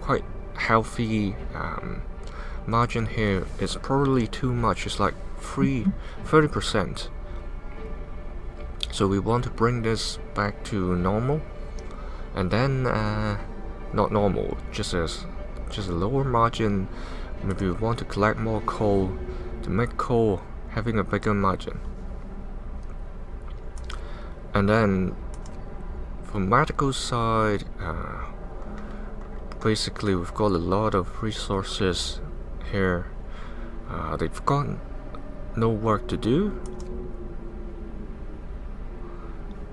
quite healthy margin here. It's probably too much. It's like 30%. So we want to bring this back to normal, and then not normal, just a lower margin. Maybe we want to collect more coal to make coal having a bigger margin. And then for medical side, basically we've got a lot of resources here. They've got no work to do.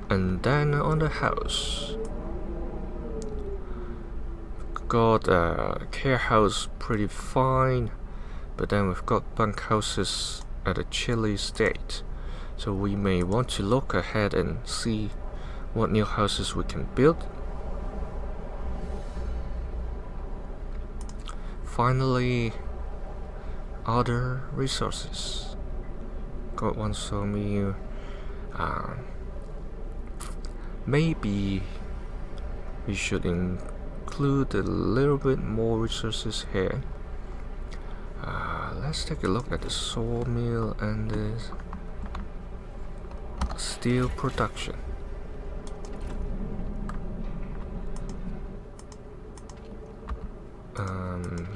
And then on the house, we've got a care house pretty fine, but then we've got bunk houses at a chilly state. So we may want to look ahead and see what new houses we can build. Finally, other resources. Got one sawmill. Maybe we should include a little bit more resources here. Let's take a look at the sawmill and the steel production.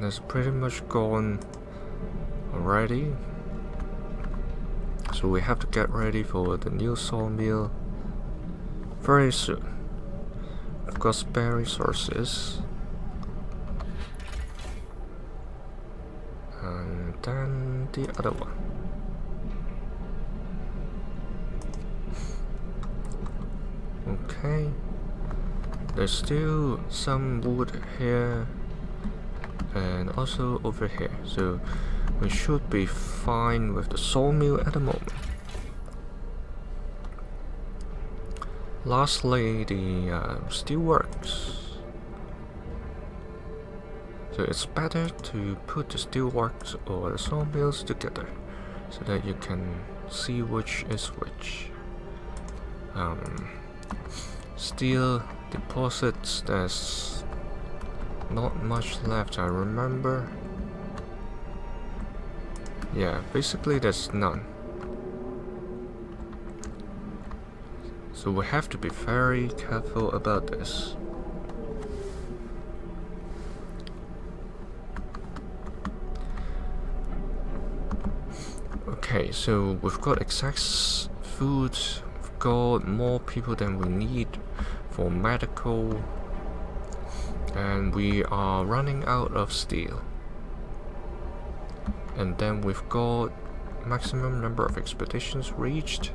That's pretty much gone already. So we have to get ready for the new sawmill very soon. We've got spare resources. And then the other one. Okay. There's still some wood here and also over here. So we should be fine with the sawmill at the moment. Lastly, the steelworks. So it's better to put the steelworks or the sawmills together so that you can see which is which. Steel deposits, there's not much left, I remember. Yeah, basically there's none. So we have to be very careful about this. Okay, so we've got excess food, we've got more people than we need for medical, and we are running out of steel. And then we've got maximum number of expeditions reached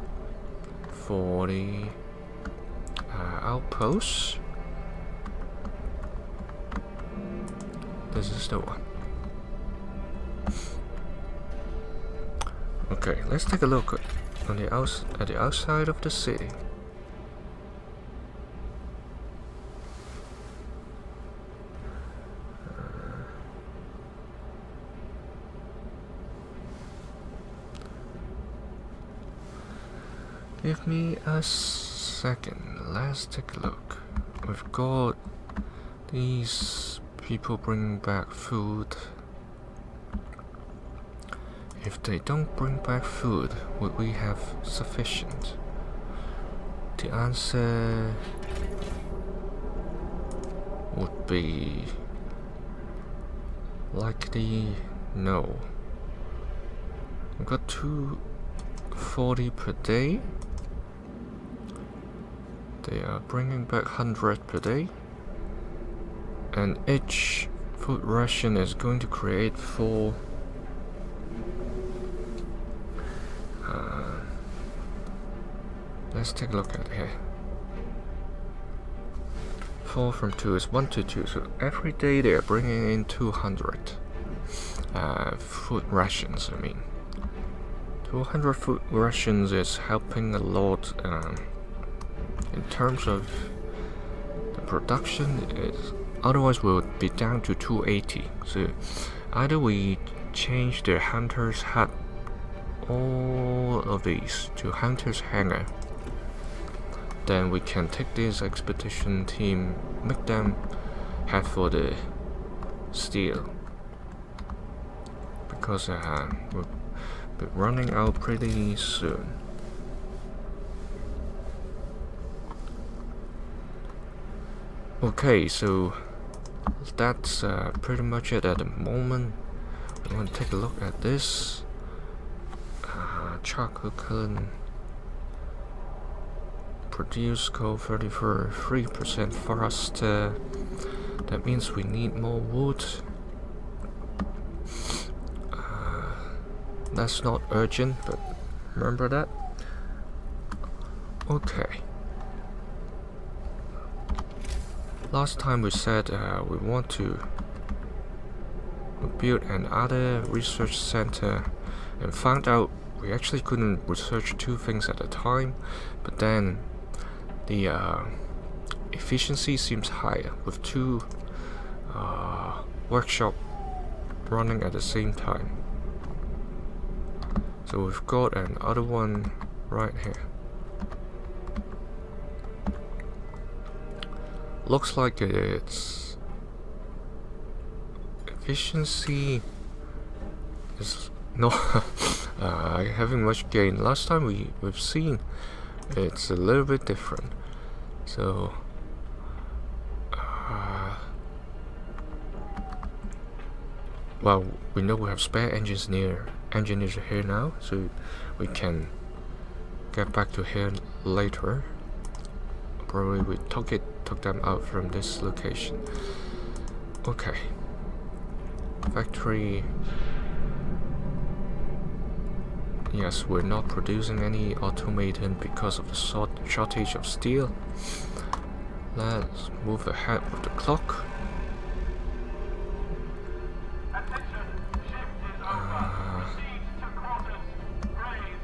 for the outposts. This is the one. Okay, let's take a look on the at the outside of the city. Give me a second, let's take a look. We've got these people bringing back food. If they don't bring back food, would we have sufficient? The answer would be likely no. We've got 240 per day. They are bringing back 100 per day, and each food ration is going to create 4. Let's take a look at here. 4 from 2 is 1 to 2, so every day they are bringing in 200 food rations. I mean, 200 food rations is helping a lot. In terms of the production, otherwise we'll be down to 280. So either we change the hunter's hut, all of these, to hunter's hangar, then we can take this expedition team, make them head for the steel, because we'll be running out pretty soon. Okay, so that's pretty much it at the moment. We want to take a look at this charcoal kiln. Produce coal 33% faster. That means we need more wood. That's not urgent, but remember that. Okay. Last time we said we want to build another research center, and found out we actually couldn't research two things at a time, but then the efficiency seems higher with two workshops running at the same time. So we've got another one right here. Looks like its efficiency is not having much gain. Last time we've seen it's a little bit different. So well, we know we have spare engineers here now, so we can get back to here later. Probably we took them out from this location. Okay. Factory. Yes, we're not producing any automaton because of the shortage of steel. Let's move ahead with the clock.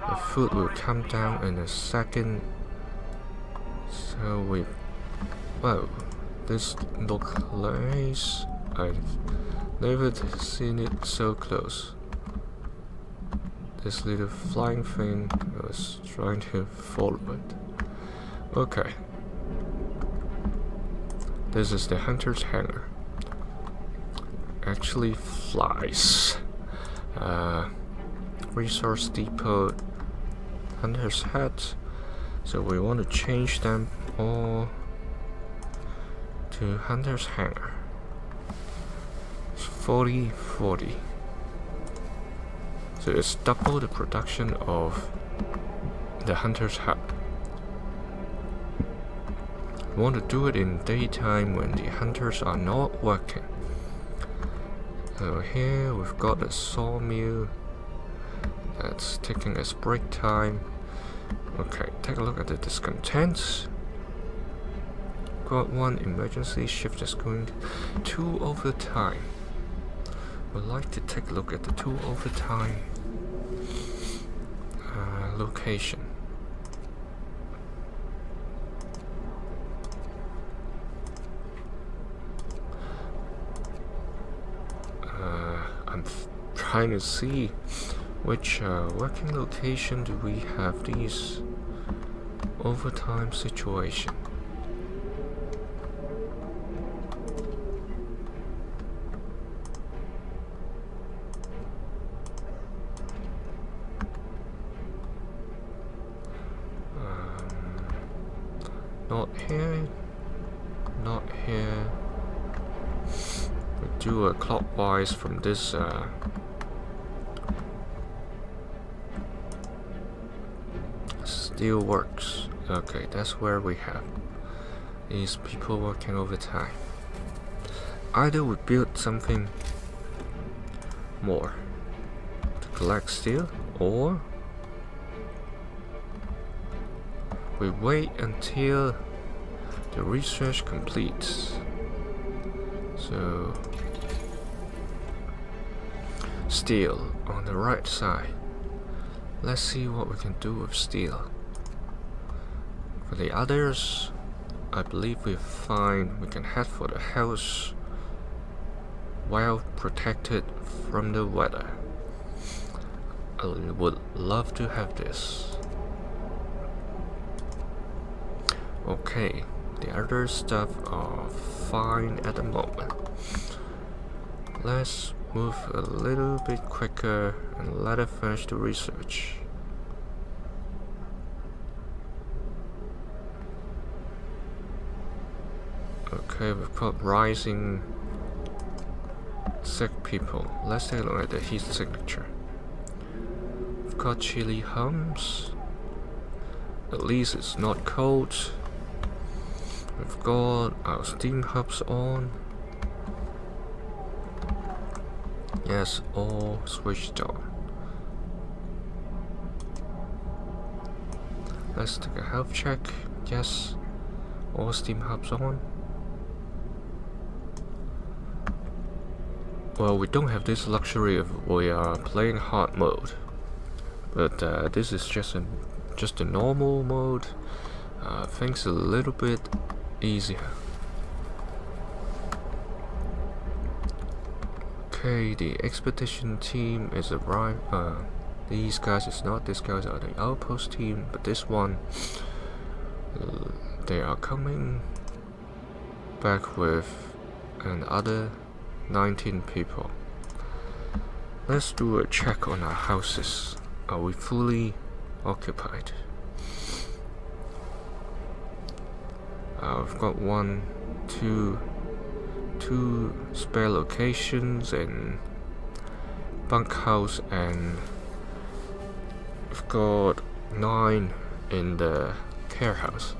The food will come down in a second. So well, this looks nice. I've never seen it so close. This little flying thing was trying to follow it. Okay. This is the hunter's hangar. Actually flies. Resource depot, hunter's hut. So we want to change them all to hunter's hangar. 40-40. So it's double the production of the hunter's hut. We want to do it in daytime when the hunters are not working. So here we've got a sawmill that's taking its break time. Okay, take a look at the discontents. Got one emergency shift that's going 2 overtime. Would like to take a look at the 2 overtime location. I'm trying to see which working location do we have these overtime situation. Not here, not here. We do a clockwise from this steel works. Okay, that's where we have these people working overtime. Either we build something more to collect steel, or we wait until the research completes. So steel on the right side. Let's see what we can do with steel. For the others, I believe we're fine. We can head for the house, well protected from the weather. I would love to have this. Okay, the other stuff are fine at the moment. let's move a little bit quicker and let it finish the research. Okay, we've got rising sick people. Let's take a look at the heat signature. We've got chilly hums. At least it's not cold. We've got our steam hubs on. Yes, all switched on. Let's take a health check. Yes, all steam hubs on. Well, we don't have this luxury if we are playing hard mode, but this is just a normal mode. Things a little bit easier. Okay, the expedition team is arrived. These guys is not. These guys are the outpost team, but this one, they are coming back with another 19 people. Let's do a check on our houses. Are we fully occupied? We've got two spare locations in bunkhouse, and we've got 9 in the care house.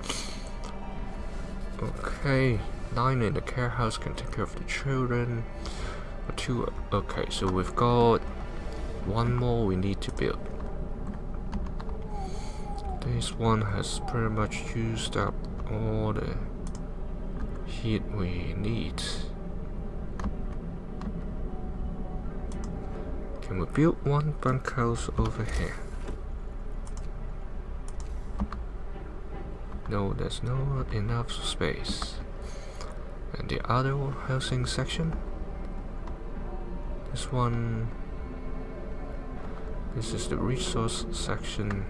Okay, 9 in the care house can take care of the children. 2. Okay, so we've got 1 more we need to build. This one has pretty much used up all the heat we need. Can we build 1 bunkhouse over here? No, there's not enough space. And the other housing section? This one. This is the resource section.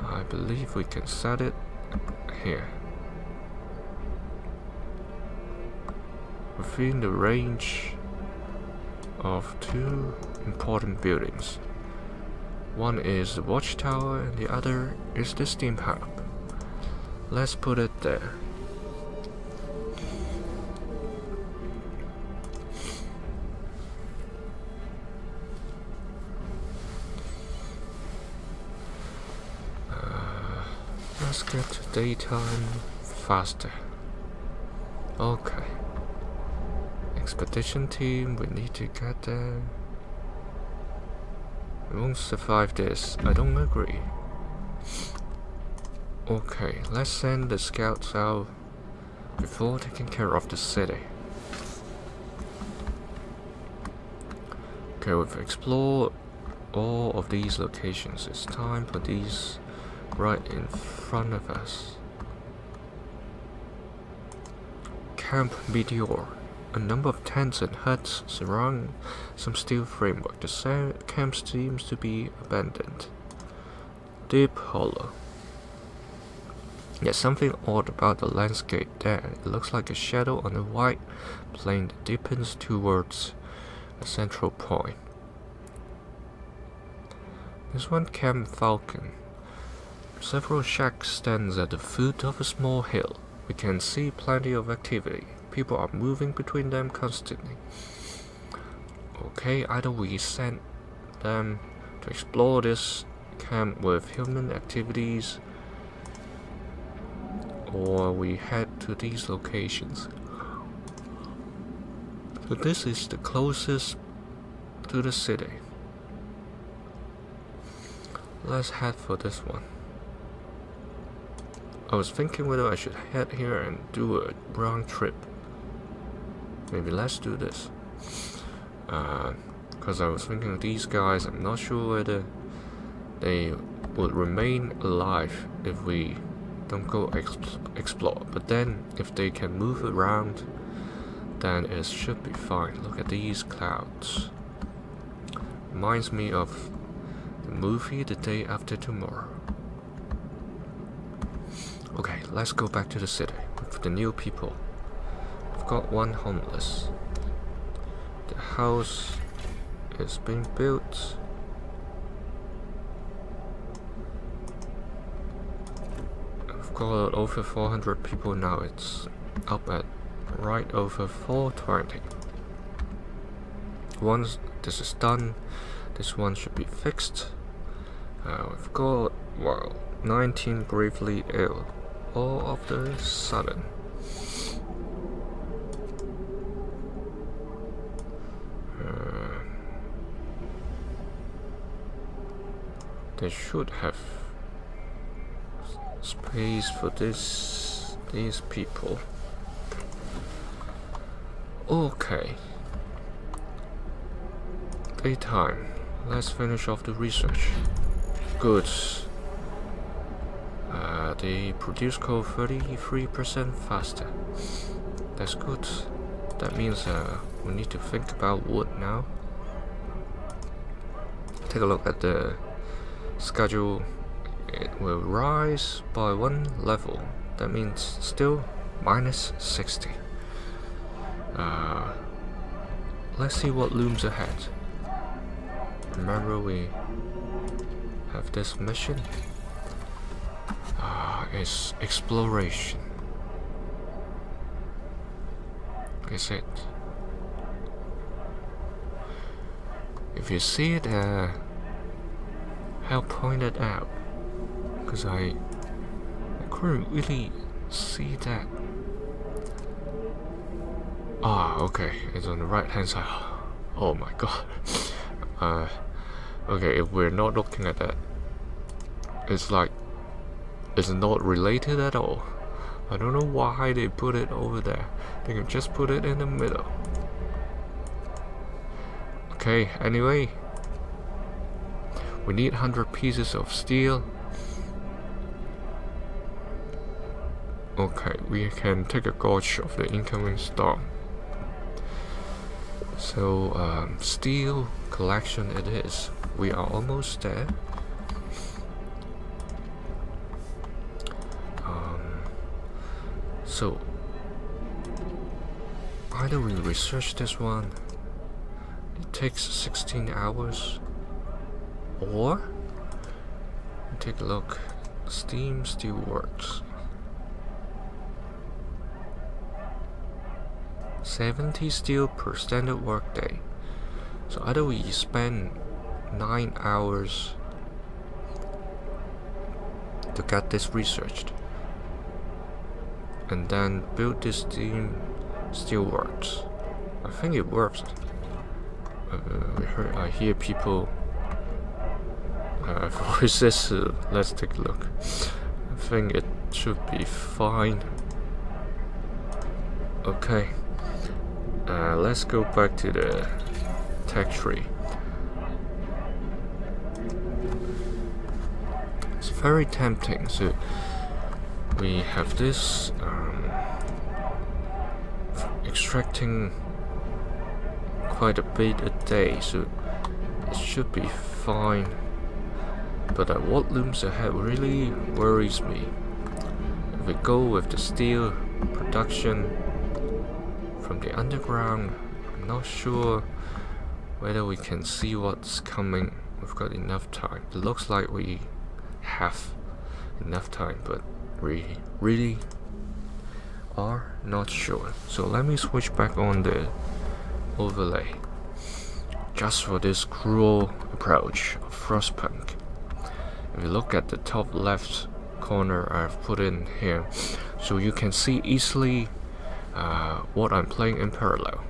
I believe we can set it here. Within the range of 2 important buildings. One is the watchtower and the other is the steam hub. Let's put it there. Let's get to daytime faster. Okay. Expedition team, we need to get there. We won't survive this. I don't agree. Okay, let's send the scouts out before taking care of the city. Okay, we've explored all of these locations. It's time for these right in front of us. Camp Meteor. A number of tents and huts surround some steel framework. The camp seems to be abandoned. Deep hollow. There's something odd about the landscape there. It looks like a shadow on a white plain that deepens towards a central point. There's one Camp Falcon. Several shacks stand at the foot of a small hill. We can see plenty of activity. People are moving between them constantly. Okay, either we send them to explore this camp with human activities, or we head to these locations. So this is the closest to the city. Let's head for this one. I was thinking whether I should head here and do a round trip. Maybe let's do this. Because I was thinking these guys, I'm not sure whether they would remain alive if we don't go explore. But then, if they can move around, then it should be fine. Look at these clouds. Reminds me of the movie The Day After Tomorrow. Okay, let's go back to the city with the new people. We've got 1 homeless. house is being built. I've got over 400 people now. It's up at right over 420. Once this is done, this one should be fixed. We've got, well, 19 gravely ill all of the sudden. They should have space for these people. Okay. Daytime. Let's finish off the research. Good. They produce coal 33% faster. That's good. That means we need to think about wood now. Take a look at the schedule. It will rise by 1 level. That means still minus 60. Let's see what looms ahead. Remember, we have this mission. It's exploration. Is it? If you see it, help point it out, because I couldn't really see that. Okay, it's on the right hand side. Oh my god. Okay, if we're not looking at that, it's like it's not related at all. I don't know why they put it over there. They can just put it in the middle. Okay, anyway, we need 100 pieces of steel. Okay, we can take a gauge of the incoming storm. So, steel collection it is. We are almost there. So, either we research this one, it takes 16 hours, or take a look, steam still works. 70 steel per standard workday. So either we spend 9 hours to get this researched, and then build this steam still works. I think it works. I hear people voices. Let's take a look. I think it should be fine. Okay. Let's go back to the tech tree. It's very tempting. So we have this extracting quite a bit a day, so it should be fine. But what looms ahead really worries me. If we go with the steel production from the underground, I'm not sure whether we can see what's coming. We've got enough time. It looks like we have enough time, but we really are not sure. So let me switch back on the overlay just for this cruel approach of Frostpunk. If you look at the top left corner, I've put in here so you can see easily what I'm playing in parallel.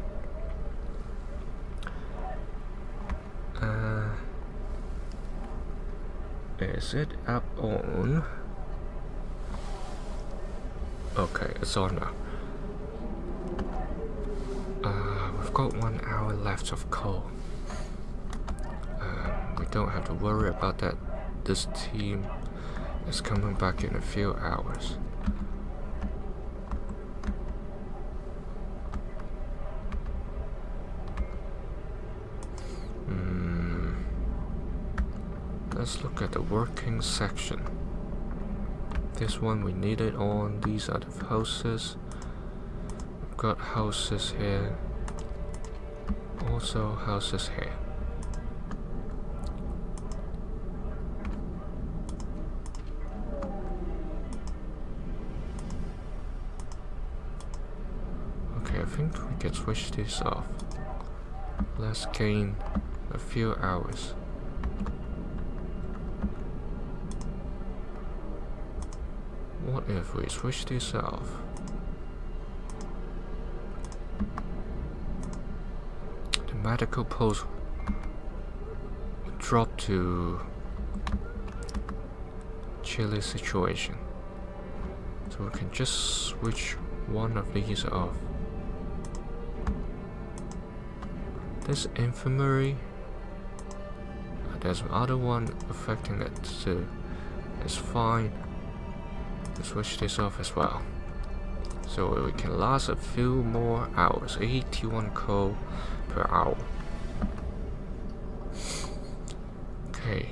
Is it up on? Okay, it's on now. We've got 1 hour left of coal. We don't have to worry about that. This team is coming back in a few hours. Let's look at the working section. This one we need it on. These are the houses. We've got houses here. All Also, how's this here? Okay, I think we can switch this off. Let's gain a few hours. What if we switch this off? The medical pulse drop to chilly situation. So we can just switch one of these off. This infirmary, there's another one affecting it too. It's fine. Let's switch this off as well. So we can last a few more hours. 81 coal per hour. Okay.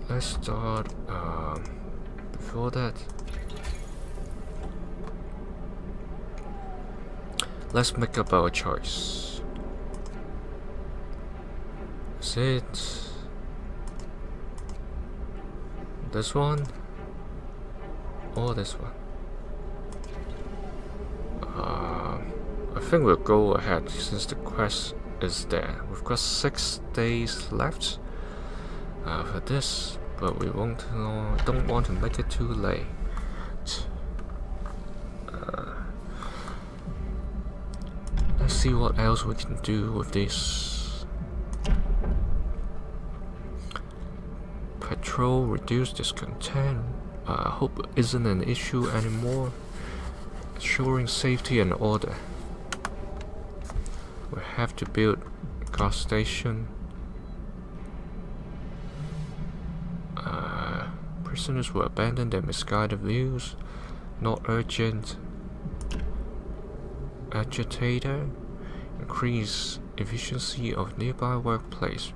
Let's start before that. Let's make up our choice. Is it this one or this one? I think we'll go ahead since the quest is there. We've got 6 days left for this, but we don't want to make it too late. Let's see what else we can do with this. Patrol, reduce discontent. I hope it isn't an issue anymore. Ensuring safety and order. We have to build a gas station. Prisoners will abandon their misguided views. Not urgent. Agitator. Increase efficiency of nearby workplace.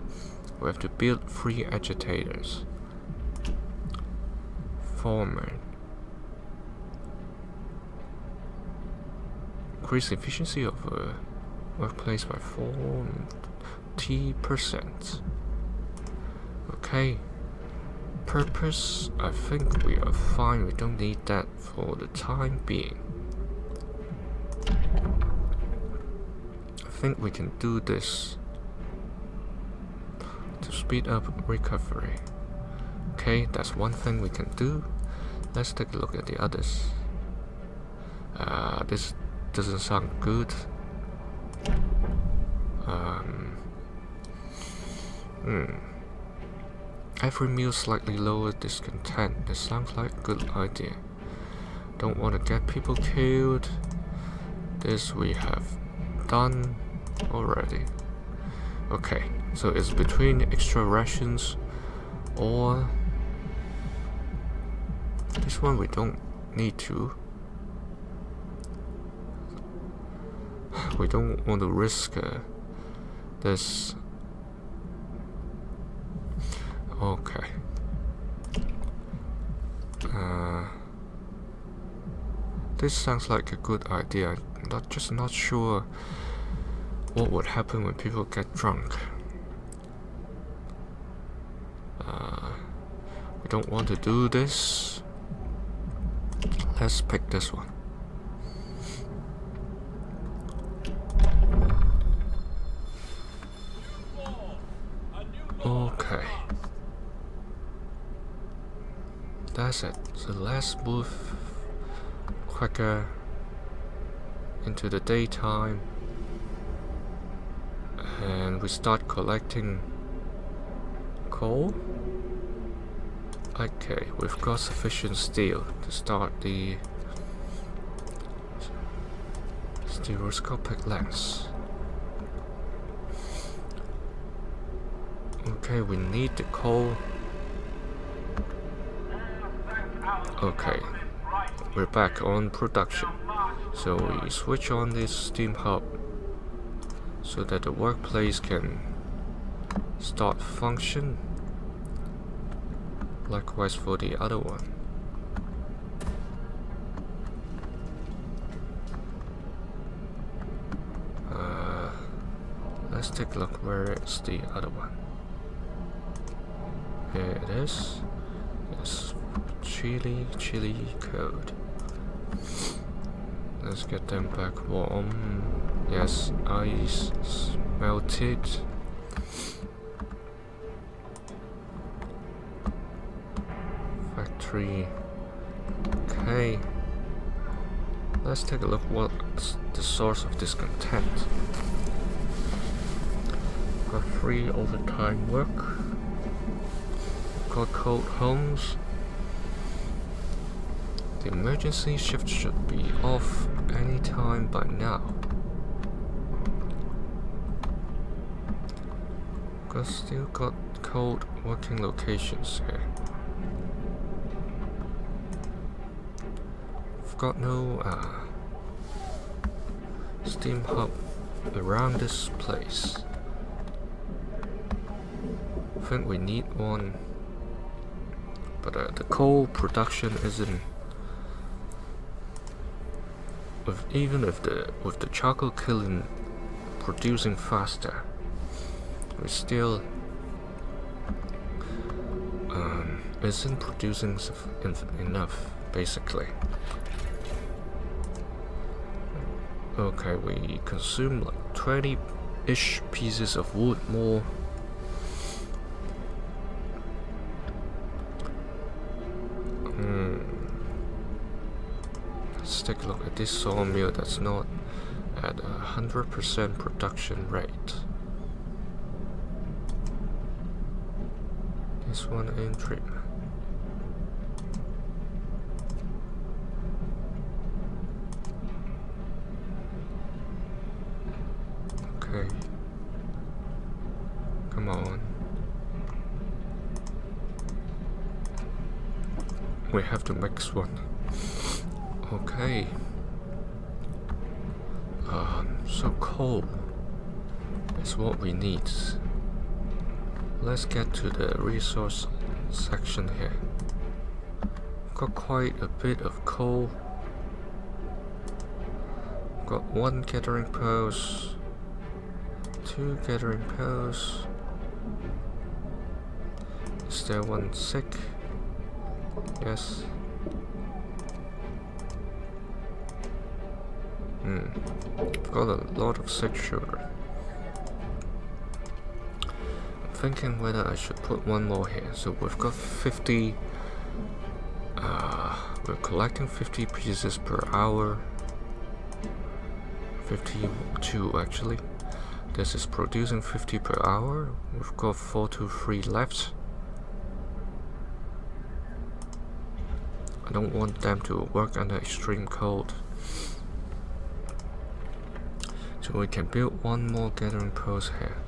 We have to build 3 agitators. Foreman. Increase efficiency of a workplace by 40%. Okay. Purpose, I think we are fine. We don't need that for the time being. I think we can do this to speed up recovery. Okay, that's one thing we can do. Let's take a look at the others. This doesn't sound good. Every meal slightly lower discontent. This sounds like a good idea. Don't want to get people killed. This we have done already. Okay, so it's between extra rations or this one we don't need to. We don't want to risk this. Okay. This sounds like a good idea. I'm just not sure what would happen when people get drunk. We don't want to do this. Let's pick this one. Okay. That's it. So let's move quicker into the daytime. And we start collecting coal. Okay, we've got sufficient steel to start the stereoscopic lens. Okay, we need the coal. Okay, we're back on production. So we switch on this steam hub so that the workplace can start function. Likewise for the other one. Let's take a look. Where is the other one? Here it is. Yes, chili code. Let's get them back warm. Yes, ice melted. Factory. Okay. Let's take a look what's the source of this content. Got free overtime work. Got cold homes. The emergency shift should be off anytime by now. Still got cold working locations here. We've got no steam hub around this place. I think we need one, but the coal production isn't. Even with the charcoal kiln producing faster, we still isn't producing enough, basically. Okay, we consume like 20-ish pieces of wood more. Let's take a look at this sawmill that's not at 100% production rate. This one in treatment. Okay. Come on. We have to mix one. Okay. So coal is what we need. Let's get to the resource section here. Got quite a bit of coal. Got one gathering post, two gathering posts. Is there one sick? Yes. Got a lot of sick children. I'm thinking whether I should put one more here. So we've got 50. We're collecting 50 pieces per hour. 52 actually. This is producing 50 per hour. We've got 4 to 3 left. I don't want them to work under extreme cold. So we can build one more gathering post here.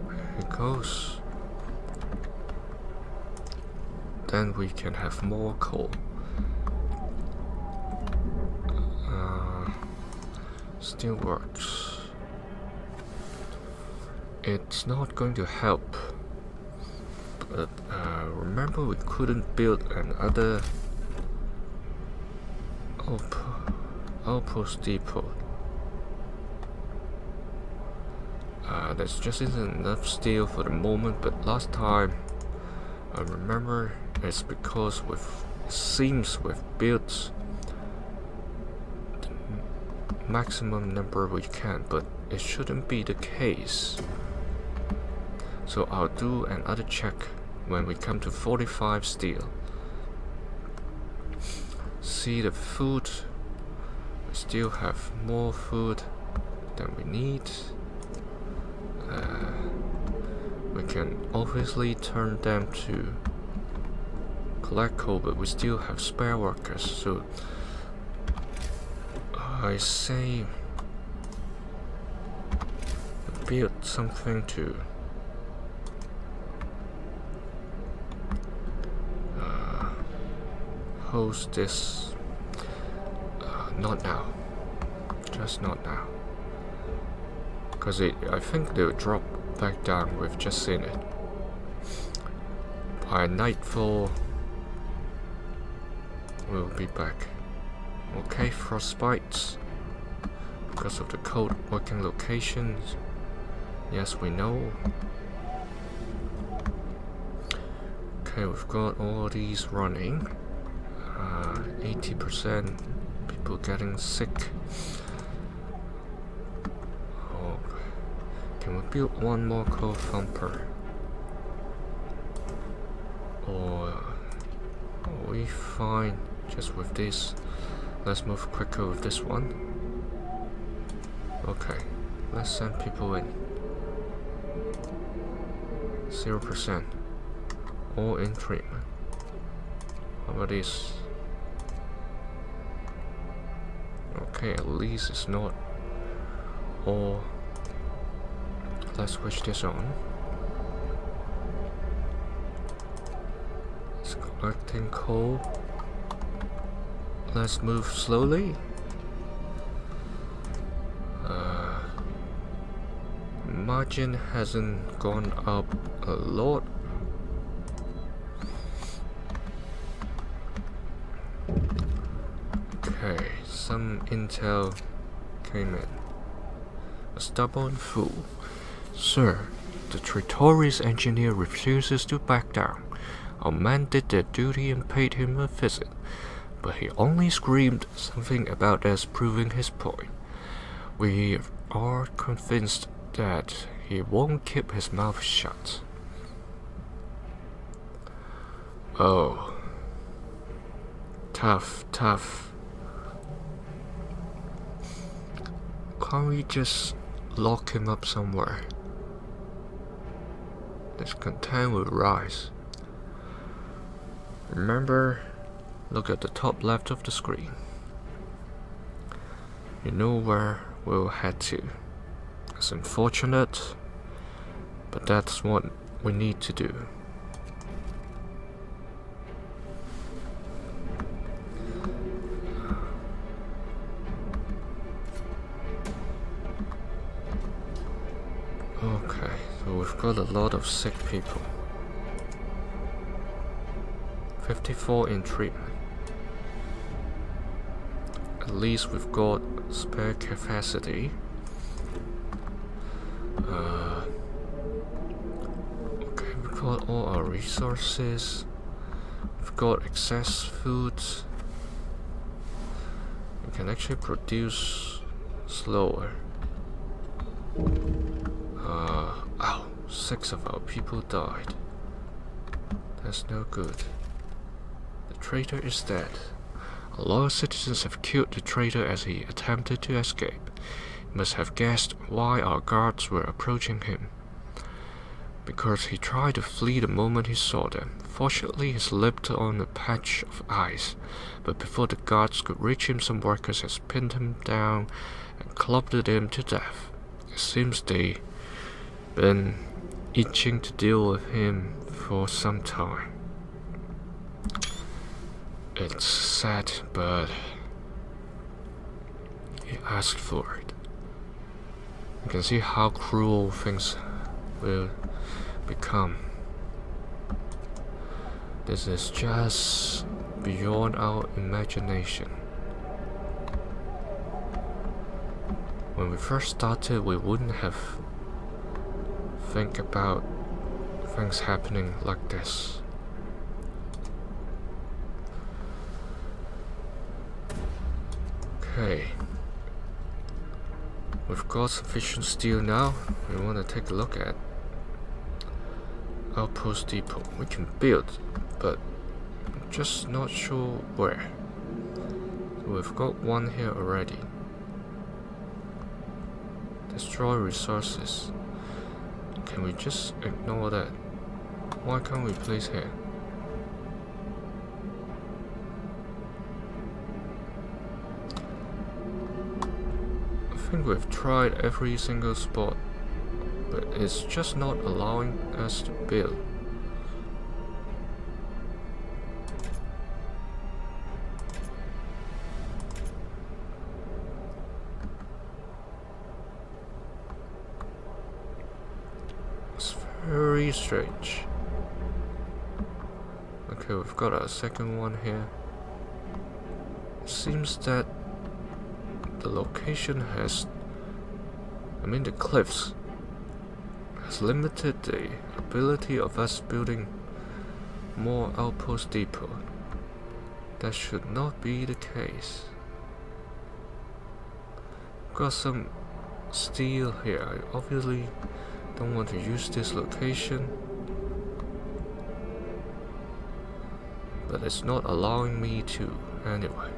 Here it goes. Then we can have more coal. Still works. It's not going to help, but remember we couldn't build another outpost depot. There's just isn't enough steel for the moment, but last time I remember it's because it seems we've built the maximum number we can, but it shouldn't be the case. So I'll do another check when we come to 45 steel. See the food. We still have more food than we need. We can obviously turn them to collect coal, but we still have spare workers. So I say build something to host this. Not now, just not now, because I think they'll drop back down. We've just seen it. By nightfall, we'll be back. Okay, frostbites. Because of the cold working locations. Yes, we know. Okay, we've got all these running. 80% people getting sick. Oh, can we build one more coal thumper? Or are we fine just with this? Let's move quicker with this one. Okay, let's send people in. 0%. All in treatment. How about this? Okay, at least it's not all. Let's switch this on. It's collecting coal. Let's move slowly. Margin hasn't gone up a lot. Okay, some intel came in. A stubborn fool. Sir, the traitorous engineer refuses to back down. Our men did their duty and paid him a visit, but he only screamed something about us proving his point. We are convinced that he won't keep his mouth shut. Oh. Tough. Can't we just lock him up somewhere? This content will rise. Remember, look at the top left of the screen. You know where we'll head to. It's unfortunate, but that's what we need to do. Okay, so we've got a lot of sick people. 54 in treatment. At least we've got spare capacity. Okay, we've got all our resources. We've got excess food. We can actually produce slower. Ow, 6 of our people died. That's no good. The traitor is dead. A lot of citizens have killed the traitor as he attempted to escape. He must have guessed why our guards were approaching him, because he tried to flee the moment he saw them. Fortunately, he slipped on a patch of ice, but before the guards could reach him, some workers had pinned him down and clubbed him to death. It seems they've been itching to deal with him for some time. It's sad, but he asked for it. You can see how cruel things will become. This is just beyond our imagination. When we first started, we wouldn't have think about things happening like this. Okay, we've got sufficient steel now. We want to take a look at outpost depot. We can build, but I'm just not sure where. So we've got one here already. Destroy resources. Can we just ignore that? Why can't we place here? I think we've tried every single spot, but it's just not allowing us to build. It's very strange. Okay, we've got a second one here. It seems that the location has, the cliffs has limited the ability of us building more outpost depot. That should not be the case. Got some steel here. I obviously don't want to use this location, but it's not allowing me to anyway.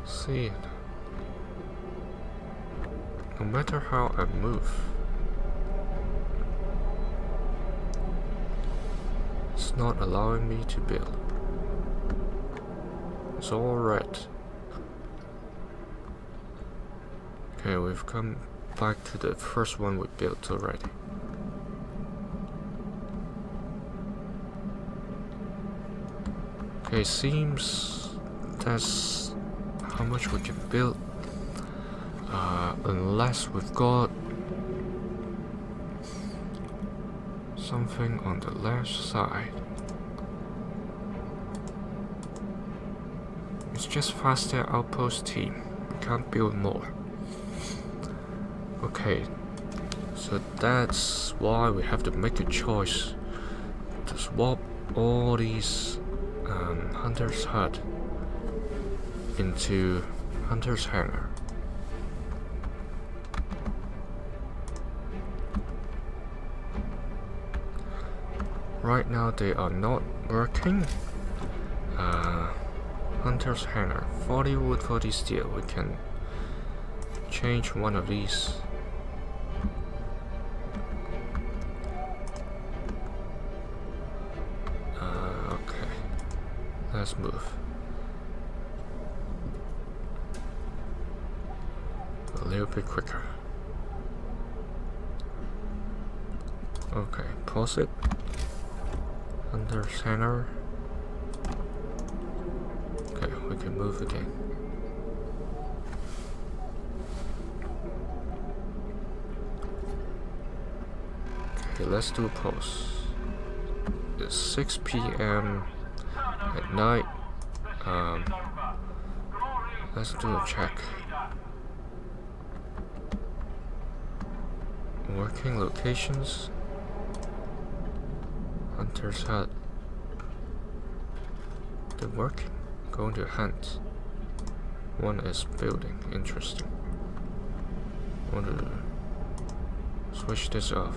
See, no matter how I move, it's not allowing me to build. It's all red. Okay, we've come back to the first one we built already. Okay, seems that's how much we can build, unless we've got something on the left side. It's just faster outpost team. We can't build more. Okay, so that's why we have to make a choice to swap all these hunter's hut into hunter's hangar. Right now they are not working. Hunter's hangar, 40 wood, 40 steel. We can change one of these. Okay, let's move. A little bit quicker. Okay, pause it. Hunter's hangar. Okay, we can move again. Okay, let's do a pause. It's 6 p.m. at night. Let's do a check. Working locations. Hunter's hut. They're working. Going to hunt. One is building. Interesting. Want to switch this off.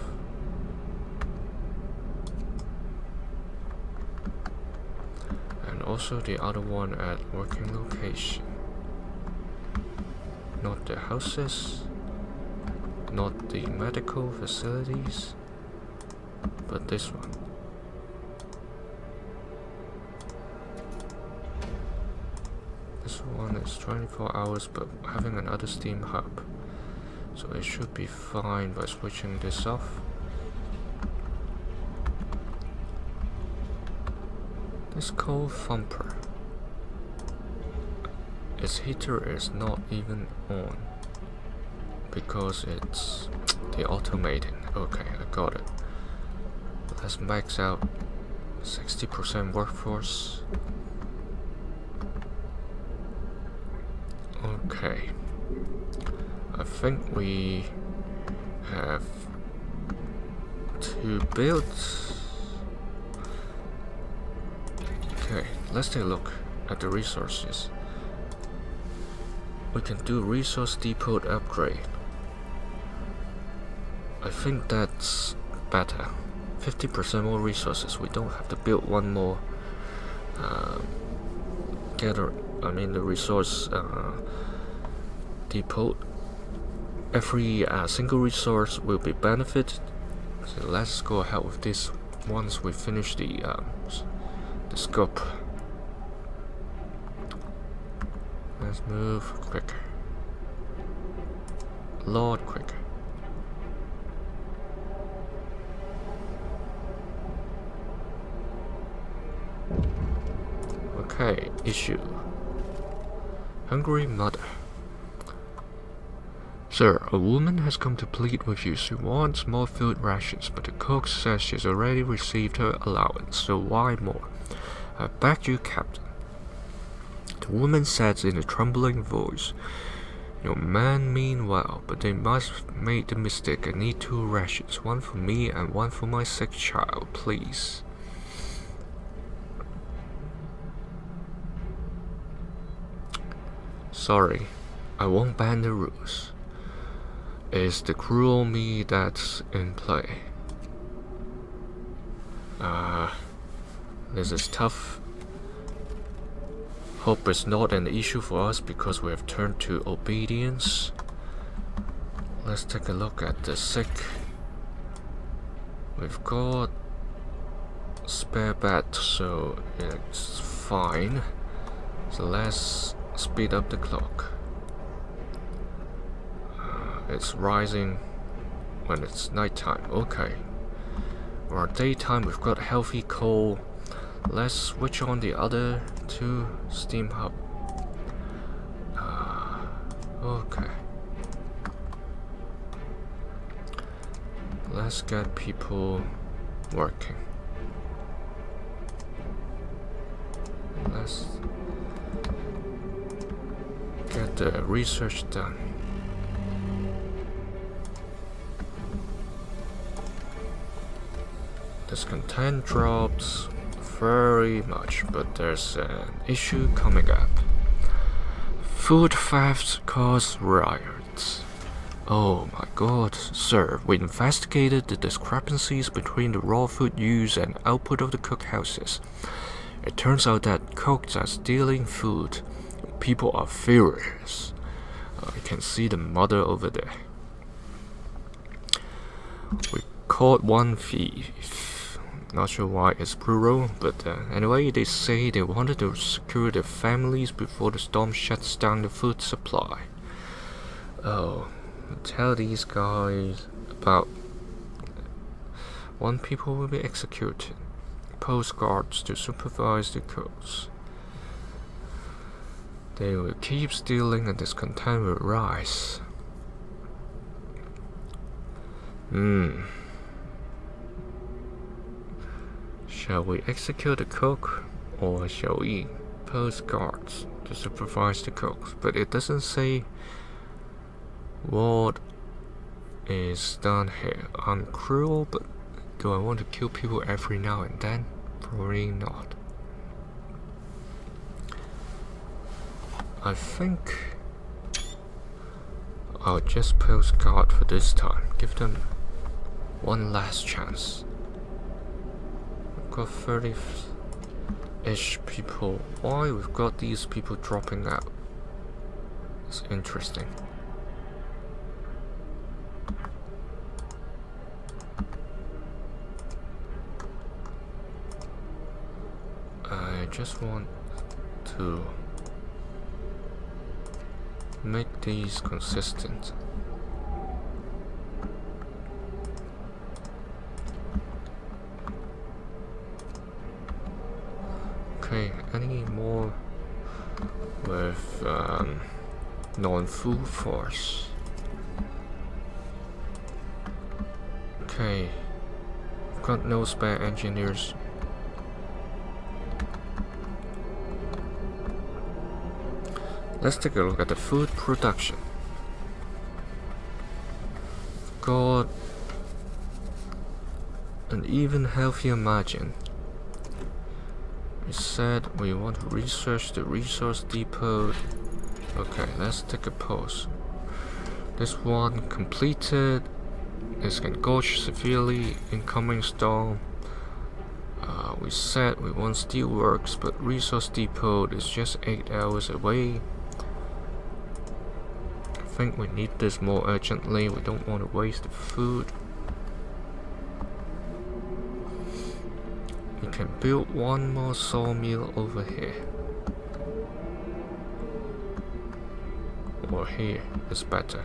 And also the other one at working location. Not the houses, not the medical facilities, but this one. This one is 24 hours but having another steam hub, so it should be fine by switching this off. This coal thumper, its heater is not even on because it's the automating. Okay, I got it. Let's max out 60% workforce. Okay, I think we have to build. Okay, let's take a look at the resources. We can do resource depot upgrade. I think that's better. 50% more resources. We don't have to build one more the resource depot. Every single resource will be benefited. So let's go ahead with this once we finish the scope. Let's move quicker. A lot quicker. Okay, issue. Hungry mother. Sir, a woman has come to plead with you. She wants more food rations, but the cook says she's already received her allowance, so why more? I beg you, Captain. The woman said in a trembling voice, Your men mean well, but they must make the mistake. I need 2 rations, one for me and one for my sick child, please. Sorry, I won't bend the rules. It's the cruel me that's in play. This is tough. Hope is not an issue for us because we have turned to obedience. Let's take a look at the sick. We've got spare bed, so it's fine. So let's speed up the clock. It's rising when it's nighttime. Okay. Or daytime, we've got healthy coal. Let's switch on the other 2 steam hub. Okay. Let's get people working. Let's get the research done. Discontent drops very much, but there's an issue coming up. Food thefts cause riots. Oh my god, sir, we investigated the discrepancies between the raw food use and output of the cookhouses. It turns out that cooks are stealing food. People are furious. You can see the mother over there. We caught one thief. Not sure why it's plural, but anyway, they say they wanted to secure their families before the storm shuts down the food supply. Oh, tell these guys about 1 people will be executed. Postcards to supervise the cooks. They will keep stealing and discontent will rise. Shall we execute the cook, or shall we post guards to supervise the cooks? But it doesn't say what is done here. I'm cruel, but do I want to kill people every now and then? Probably not. I think I'll just post guard for this time. Give them one last chance. We've got 30-ish people. Why we've got these people dropping out? It's interesting. I just want to make these consistent. Okay, any more with non-full force? Okay, I've got no spare engineers. Let's take a look at the food production. Got an even healthier margin. We said we want to research the resource depot. Okay, let's take a pause. This one completed. This can gauge severely. Incoming storm. We said we want steelworks, but resource depot is just 8 hours away. I think we need this more urgently. We don't want to waste the food. We can build one more sawmill over here. Or here is better.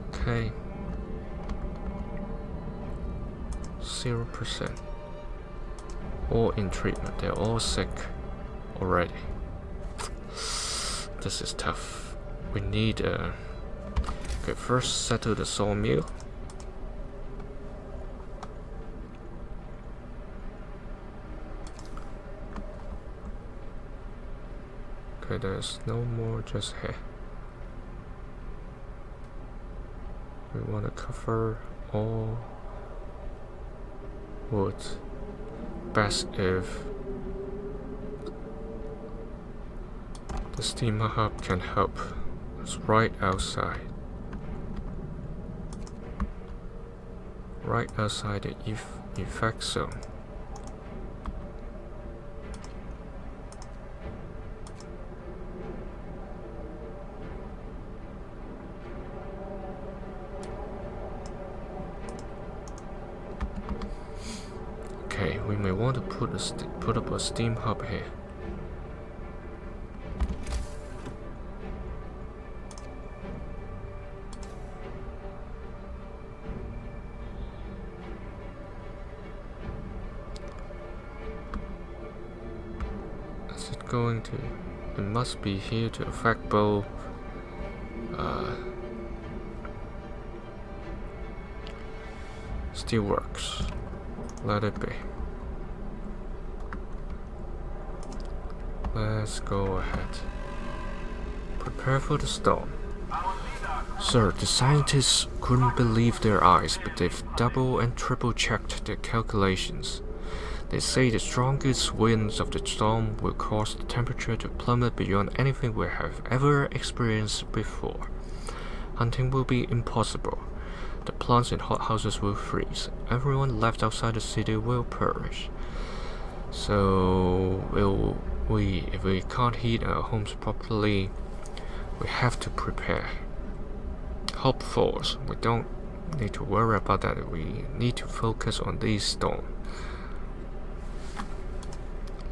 Okay. 0%. All in treatment. They're all sick already. This is tough. We need okay, first settle the sawmill. Okay, there's no more just here. We want to cover all wood. Best if the steamer hub can help. It's right outside. Right outside the effect zone. Okay, we may want to put up a steam hub here. Is it going to? It must be here to affect both. Steelworks. Let it be. Let's go ahead. Prepare for the storm. Sir, the scientists couldn't believe their eyes, but they've double and triple checked their calculations. They say the strongest winds of the storm will cause the temperature to plummet beyond anything we have ever experienced before. Hunting will be impossible. The plants in hothouses will freeze. Everyone left outside the city will perish. So, if we can't heat our homes properly, we have to prepare. Hope falls. We don't need to worry about that. We need to focus on these storms.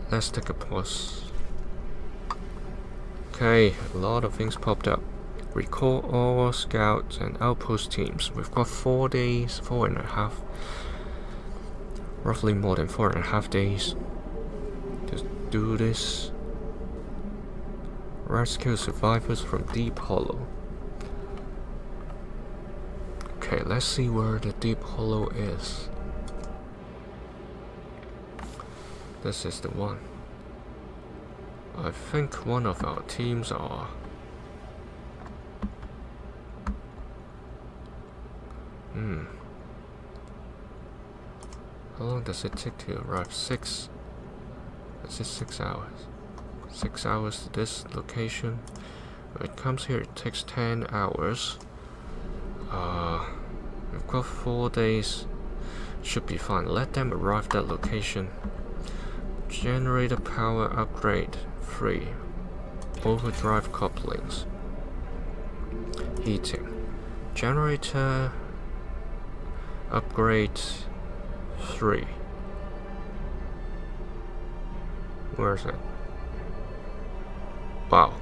Let's take a pause. Okay, a lot of things popped up. Recall all scouts and outpost teams. We've got 4 days, 4.5, roughly more than 4.5 days to do this. Rescue survivors from Deep Hollow. Okay, let's see where the Deep Hollow is. This is the one. I think one of our teams are. How long does it take to arrive? 6. Is it 6 hours? 6 hours to this location. When it comes here, it takes 10 hours. We've got 4 days. Should be fine. Let them arrive at that location. Generator power upgrade 3. Overdrive couplings. Heating. Generator upgrade 3. Where is it? Wow,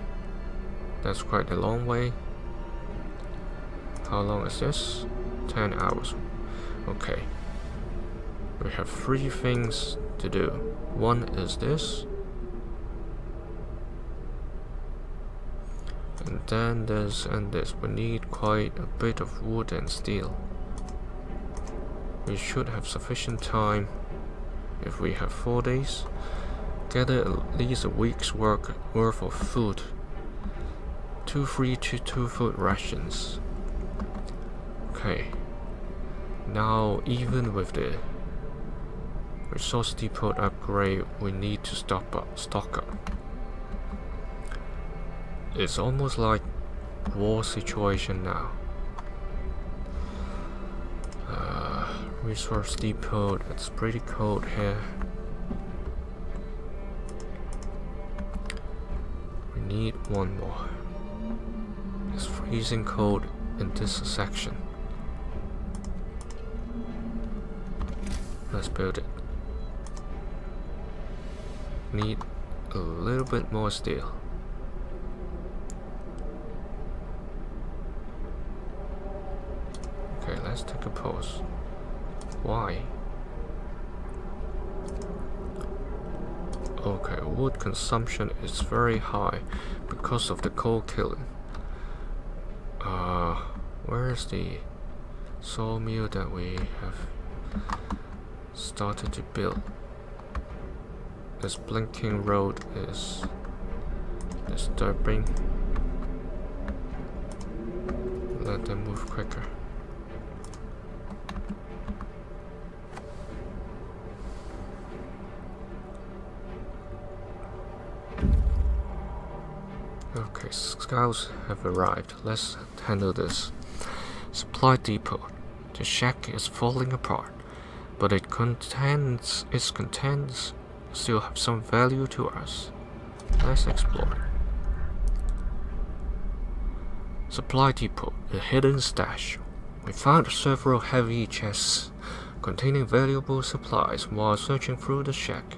that's quite a long way. How long is this? 10 hours. Okay. We have 3 things to do. One is this. And then this and this. We need quite a bit of wood and steel. We should have sufficient time if we have 4 days. Gather at least a week's worth of food. 2 free to 2 food rations. Okay. Now, even with the resource depot upgrade, we need to stock up. It's almost like war situation now. Resource depot, it's pretty cold here. We need one more. It's freezing cold in this section. Let's build it. Need a little bit more steel. Okay, let's take a pause. Why? Okay, wood consumption is very high because of the coal killing. Where is the sawmill that we have started to build? This blinking road is disturbing. Let them move quicker. Okay, scouts have arrived. Let's handle this. Supply depot. The shack is falling apart, but its contents still have some value to us. Let's explore. Supply depot, a hidden stash. We found several heavy chests containing valuable supplies while searching through the shack.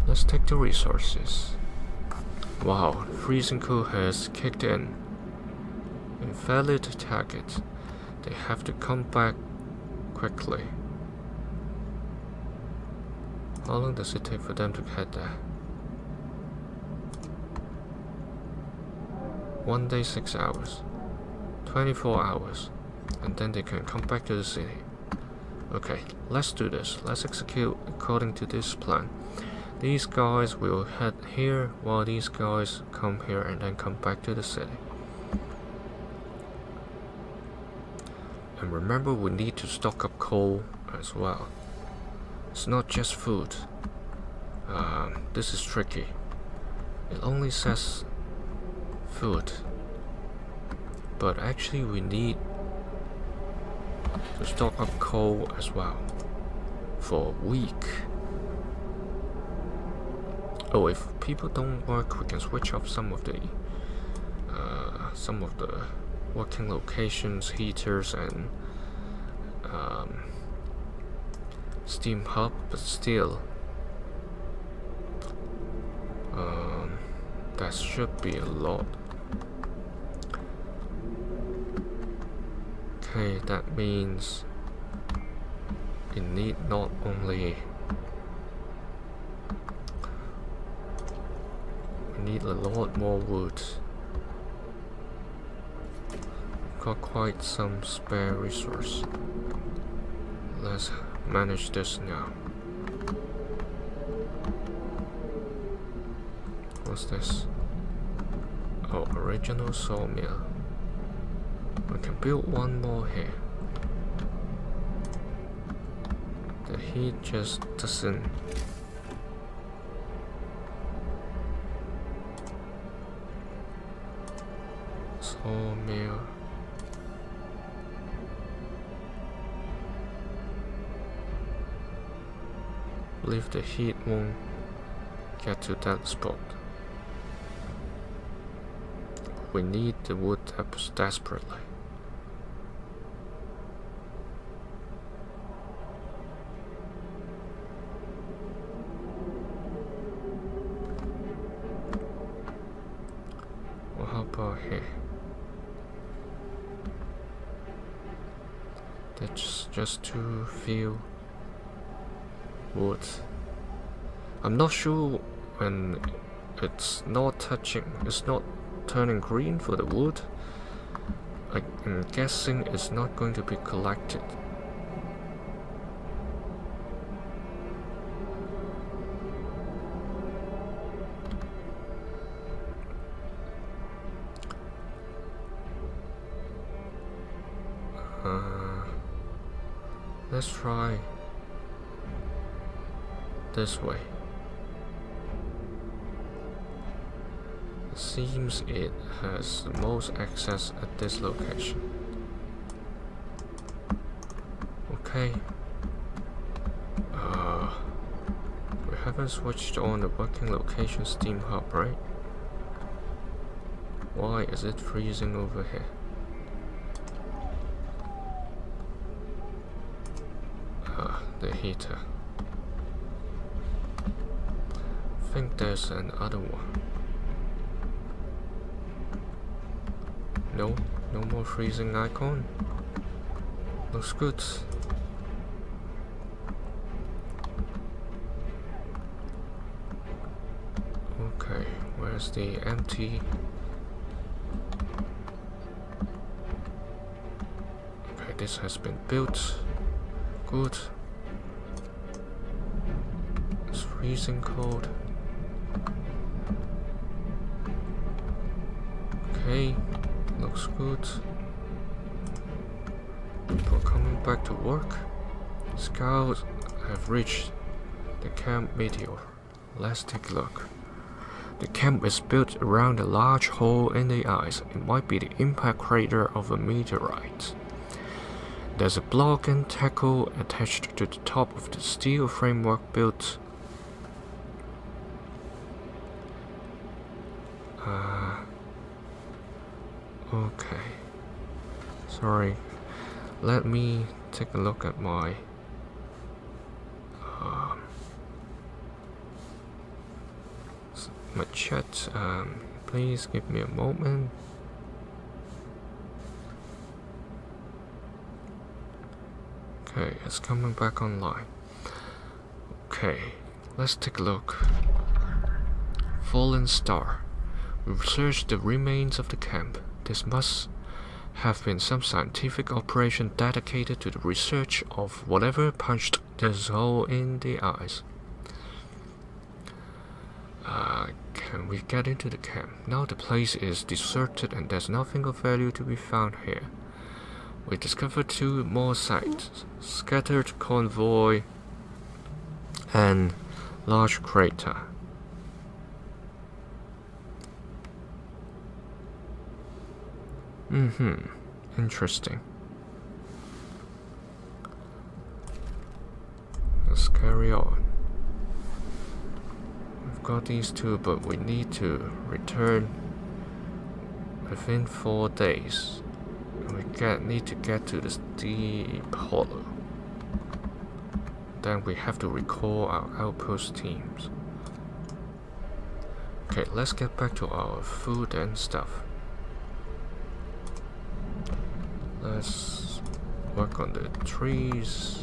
Let's take the resources. Wow, freezing cold has kicked in. Invalid target. They have to come back quickly. How long does it take for them to get there? 1 day 6 hours. 24 hours. And then they can come back to the city. Okay, let's do this. Let's execute according to this plan. These guys will head here while these guys come here and then come back to the city. And remember, we need to stock up coal as well. It's not just food. This is tricky. It only says food, but actually we need to stock up coal as well for a week. Oh, if people don't work, we can switch off some of the working locations, heaters, and steam hub, but still, that should be a lot. Okay, that means it need not only we need a lot more wood. Got quite some spare resource. Let's manage this now. What's this? Oh, original sawmill. We can build one more here. The heat just doesn't. Sawmill. Believe the heat won't get to that spot. We need the wood desperately. Well, how about here? That's just too few wood. I'm not sure when it's not turning green for the wood. I'm guessing it's not going to be collected. Let's try this way. It seems it has the most access at this location. Okay. We haven't switched on the working location steam hub, right? Why is it freezing over here? The heater. I think there's another one. No more freezing icon. Looks good. Okay, where's the empty? Okay, this has been built. Good. It's freezing cold. Okay, looks good. People coming back to work. Scouts have reached the Camp Meteor. Let's take a look. The camp is built around a large hole in the ice. It might be the impact crater of a meteorite. There's a block and tackle attached to the top of the steel framework built. Okay. Sorry. Let me take a look at my chat. Please give me a moment. Okay, it's coming back online. Okay, let's take a look. Fallen Star. We researched the remains of the camp. This must have been some scientific operation dedicated to the research of whatever punched this hole in the ice. Can we get into the camp? Now the place is deserted and there's nothing of value to be found here. We discovered 2 more sites, scattered convoy and large crater. Interesting. Let's carry on. We've got these 2, but we need to return within 4 days. We need to get to the deep hollow. Then we have to recall our outpost teams. Okay, let's get back to our food and stuff. Let's work on the trees.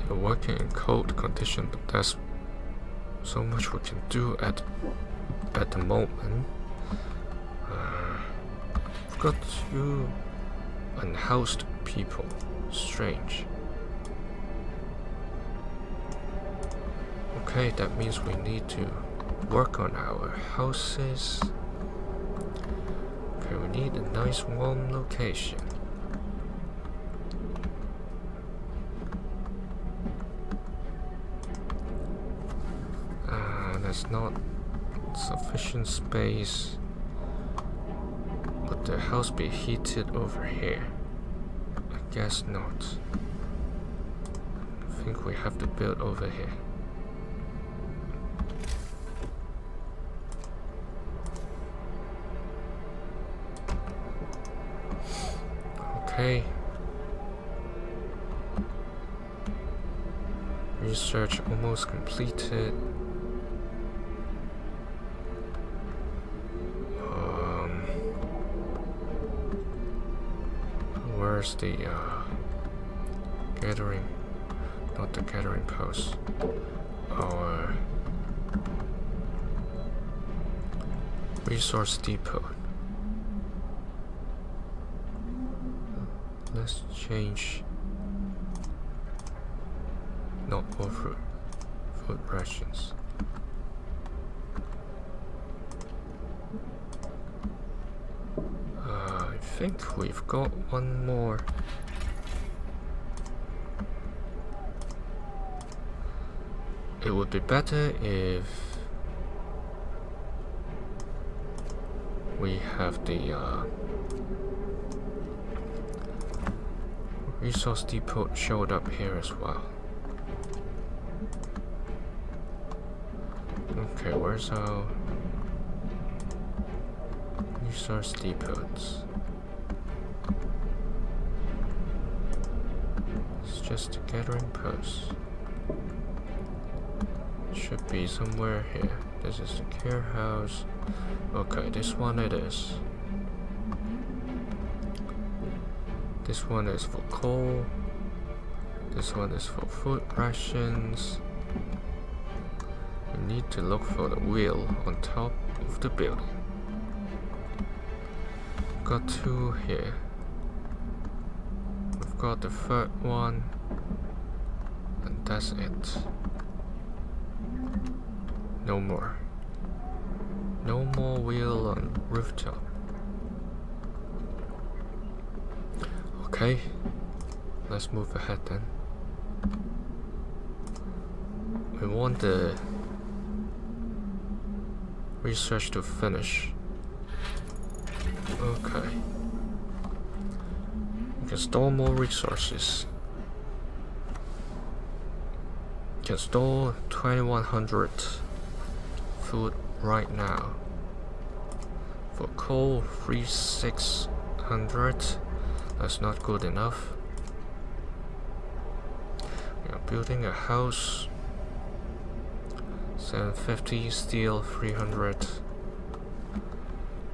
They're working in cold conditions, but there's so much we can do at the moment. We've got 2 unhoused people. Strange. Okay, that means we need to work on our houses. Okay, we need a nice warm location. There's not sufficient space. Would the house be heated over here? I guess not. I think we have to build over here. Okay. Research almost completed. Where's the gathering? Not the gathering post. Our resource depot. Let's change. Not all food rations. I think we've got 1 more. It would be better if we have the resource depot showed up here as well. Okay, where's our resource depots? It's just a gathering post. Should be somewhere here. This is the care house. Okay, this one it is. This one is for coal. This one is for food rations. We need to look for the wheel on top of the building. Got 2 here. We've got the 3rd one. And that's it. No more. No more wheel on rooftop. Okay, let's move ahead then. We want the research to finish. Okay. We can store more resources. We can store 2100 food right now. For coal, 3600. That's not good enough. We are building a house. 750 steel, 300.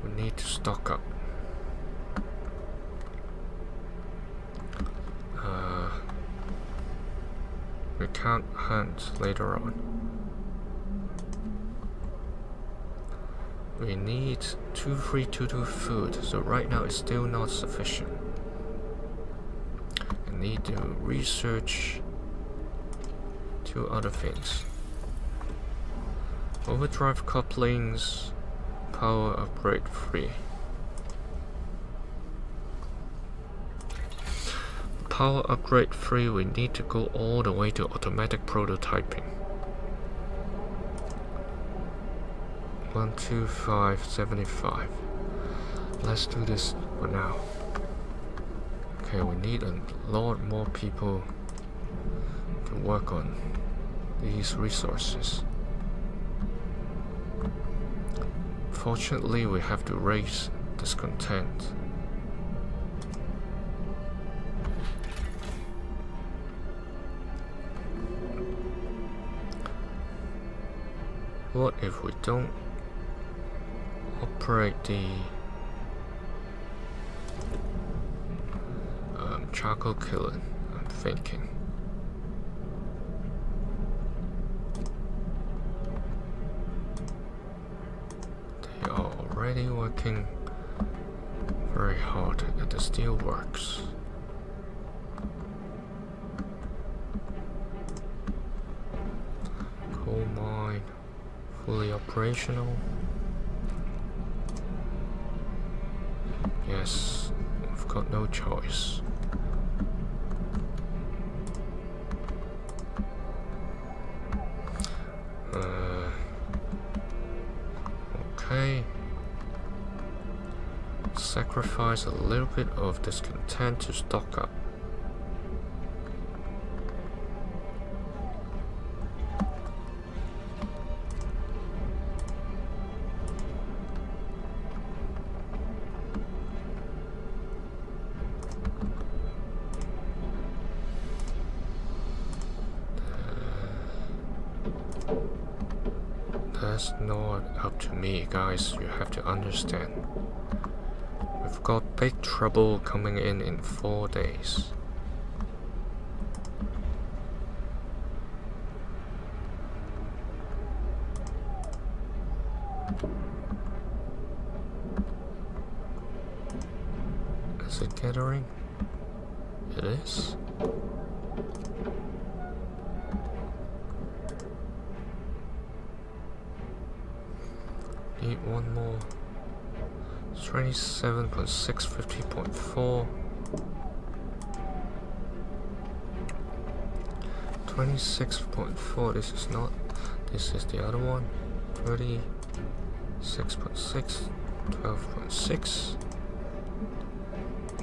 We need to stock up. We can't hunt later on. We need 2322 food, so right now it's still not sufficient. I need to research 2 other things. Overdrive couplings, power upgrade 3. Power upgrade 3, we need to go all the way to automatic prototyping. 12575. Let's do this for now. Okay, we need a lot more people to work on these resources. Fortunately, we have to raise discontent. What if we don't operate the charcoal kiln? I'm thinking. They are already working very hard at the steelworks. Coal mine fully operational. Yes, we've got no choice. Okay. Sacrifice a little bit of discontent to stock up. That's not up to me, guys. You have to understand. We've got big trouble coming in 4 days. Is it gathering? It is. Need one more. 27.6, 50.4. 26.4, this is not. This is the other one. 36.6, 12.6.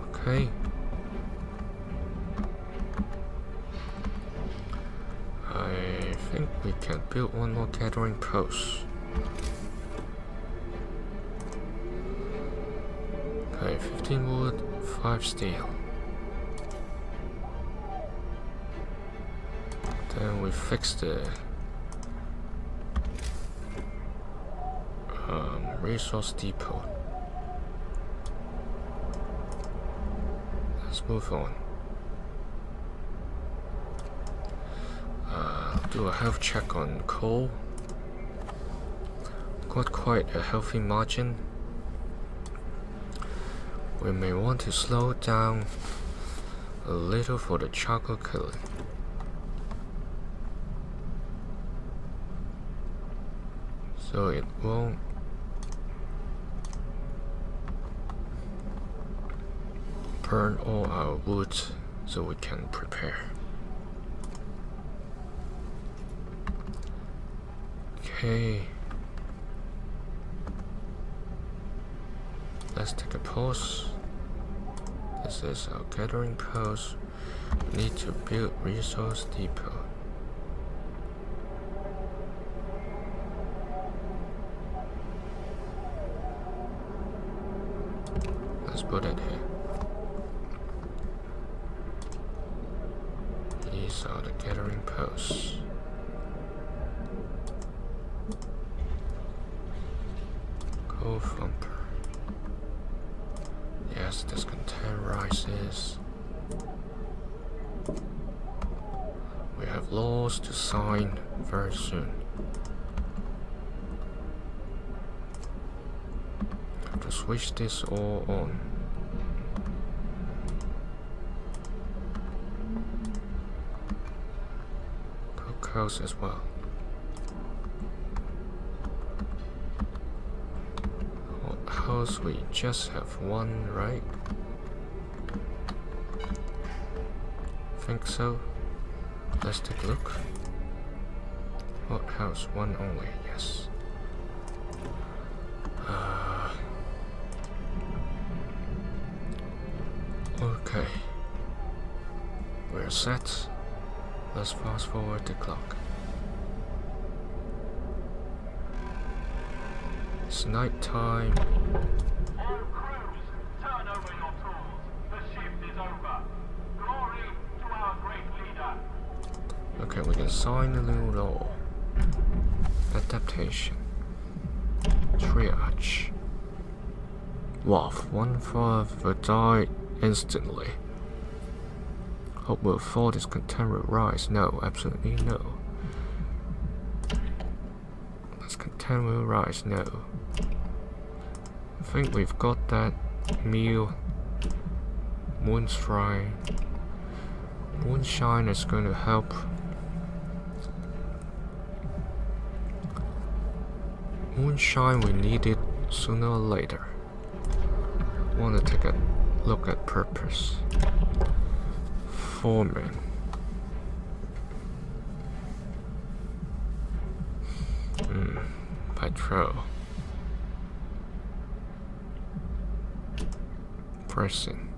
Okay. I think we can build one more gathering post. Okay, 15 wood, 5 steel. Then we fix the resource depot. let's move on. Do a health check on coal. Got quite a healthy margin. We may want to slow down a little for the charcoal killing. So it won't burn all our wood, so we can prepare. Okay. Let's take a pause. This is our gathering post. We need to build resource depot. Let's put it here. These are the gathering posts. Coal thumper. Yes, this contain rises. We have laws to sign very soon. Have to switch this all on. Cookhouse as well. House, we just have one, right? Think so. Let's take a look. What house? One only, yes. Okay. We're set. Let's fast forward the clock. It's night time. All crews, turn over your tools. The shift is over. Glory to our great leader. Okay, we can sign a new law. Adaptation. Triage. Wolf, 1/5 will die instantly. Hope will fall, this content will rise. No, absolutely no. This content will rise. No. I think we've got that meal. Moonshine. Moonshine is going to help. Moonshine, we need it sooner or later. Want to take a look at purpose. Forming. Patrol. Pressing.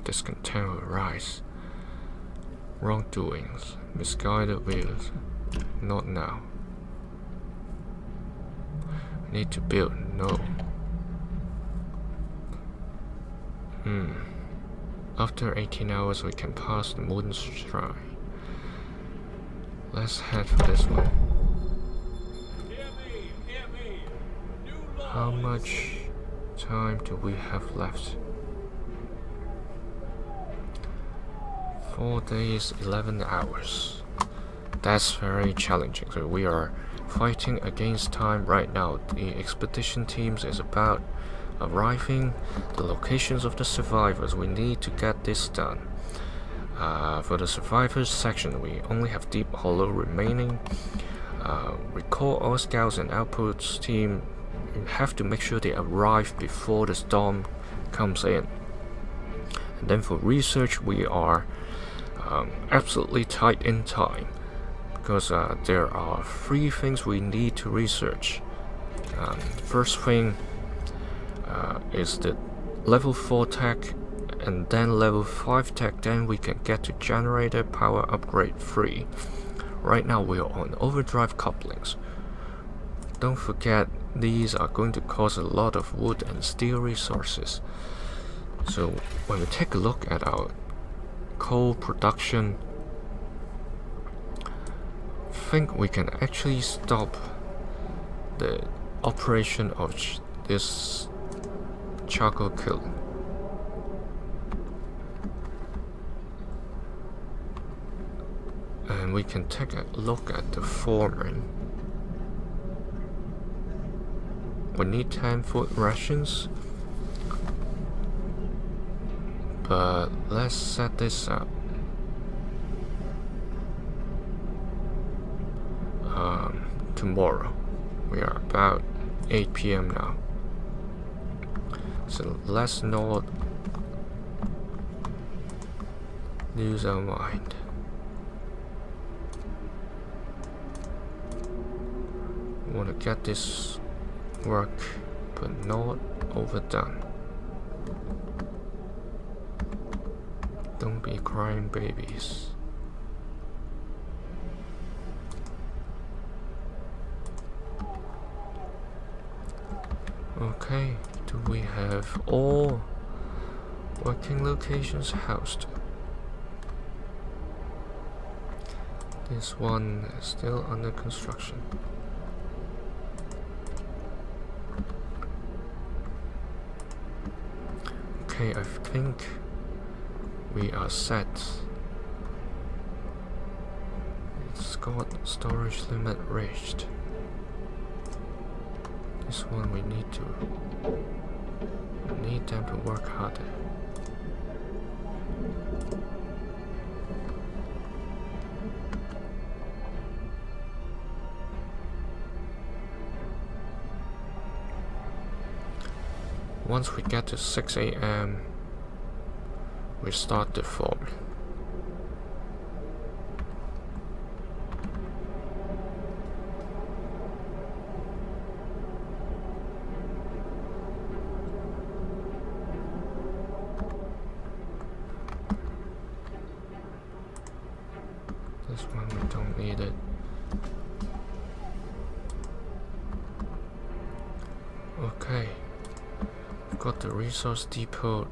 Discontent will rise. Wrongdoings. Misguided views. Not now. Need to build. No. After 18 hours we can pass the moon's shrine. Let's head for this one. Hear me. New How much time do we have left? 4 days, 11 hours. That's very challenging. So we are fighting against time right now. The expedition teams is about arriving, the locations of the survivors. We need to get this done. For the survivors section, we only have Deep Hollow remaining. Recall all scouts and outposts team. You have to make sure they arrive before the storm comes in. And then for research, we are absolutely tight in time because there are 3 things we need to research. First thing is the level 4 tech, and then level 5 tech, then we can get to generator power upgrade 3. Right now we are on overdrive couplings. Don't forget, these are going to cost a lot of wood and steel resources. So when we take a look at our coal production, I think we can actually stop the operation of this charcoal kiln. we can take a look at the foreman. We need 10 food rations, but let's set this up. Tomorrow. We are about 8 p.m. now. So let's not lose our mind. We want to get this work, but not overdone. Don't be crying babies. Okay, do we have all working locations housed? This one is still under construction. Okay, I think we are set. It's got storage limit reached. This one we need them to work harder. Once we get to 6 a.m. we start the forming. This one we don't need it. Okay, we've got the resource depot.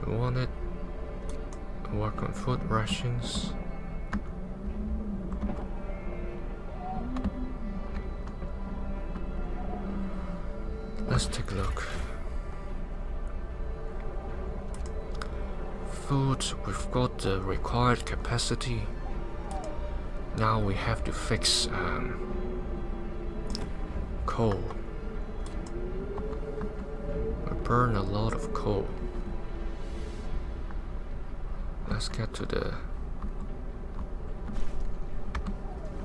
We want it to work on food rations. Let's take a look. Food, we've got the required capacity. Now we have to fix coal. We burn a lot of coal. Let's get to the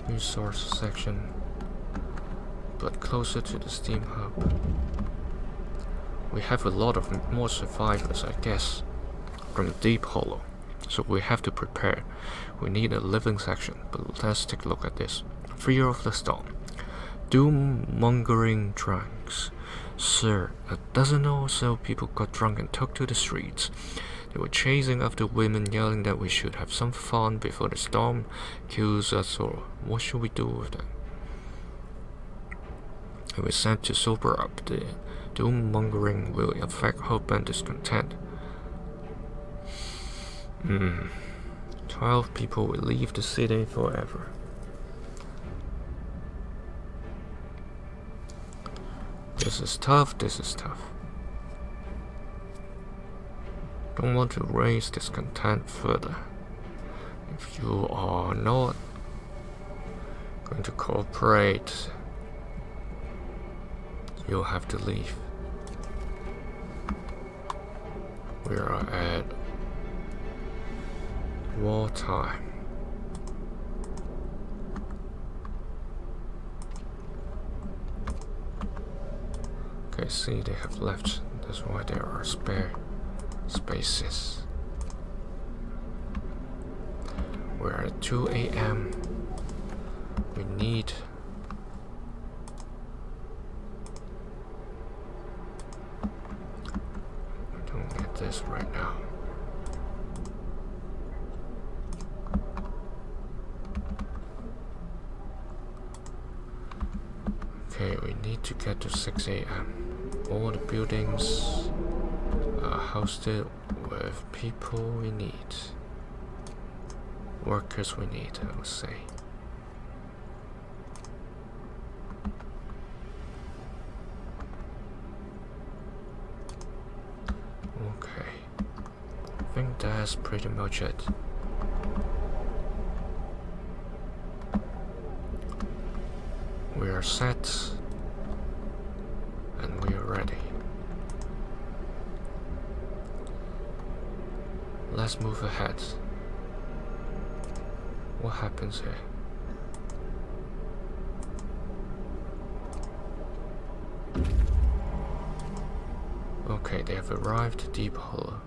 resource section, but closer to the steam hub. We have a lot of more survivors, I guess, from Deep Hollow, so we have to prepare. We need a living section, but let's take a look at this. Fear of the Storm. Doom-mongering drunks. Sir, a dozen or so people got drunk and took to the streets. They were chasing after women, yelling that we should have some fun before the storm kills us all. What should we do with them? It was said to sober up. The doom-mongering will affect hope and discontent. 12 people will leave the city forever. This is tough, this is tough. Don't want to raise discontent further. If you are not going to cooperate, you'll have to leave. We are at wartime. Okay, see, they have left. That's why there are spare spaces. We're at 2 a.m. We need don't get this right now. Okay, we need to get to 6 a.m. All the buildings are hosted with people we need. Workers we need, I would say. Okay. I think that's pretty much it. set. And we are ready. Let's move ahead. What happens here? Okay, they have arrived at Deep Hollow.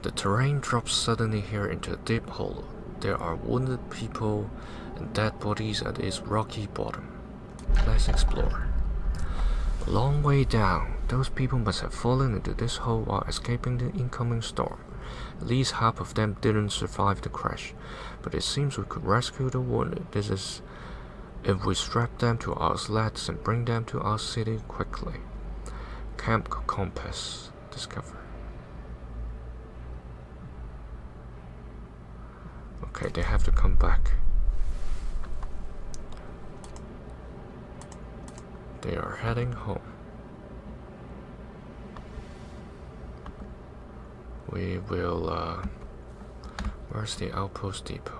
The terrain drops suddenly here into a deep hollow. There are wounded people and dead bodies at its rocky bottom. Let's explore. A long way down, those people must have fallen into this hole while escaping the incoming storm. At least half of them didn't survive the crash, but it seems we could rescue the wounded. This is if we strap them to our sleds and bring them to our city quickly. Camp compass. Discover. Okay, they have to come back. They are heading home. We will, where's the outpost depot?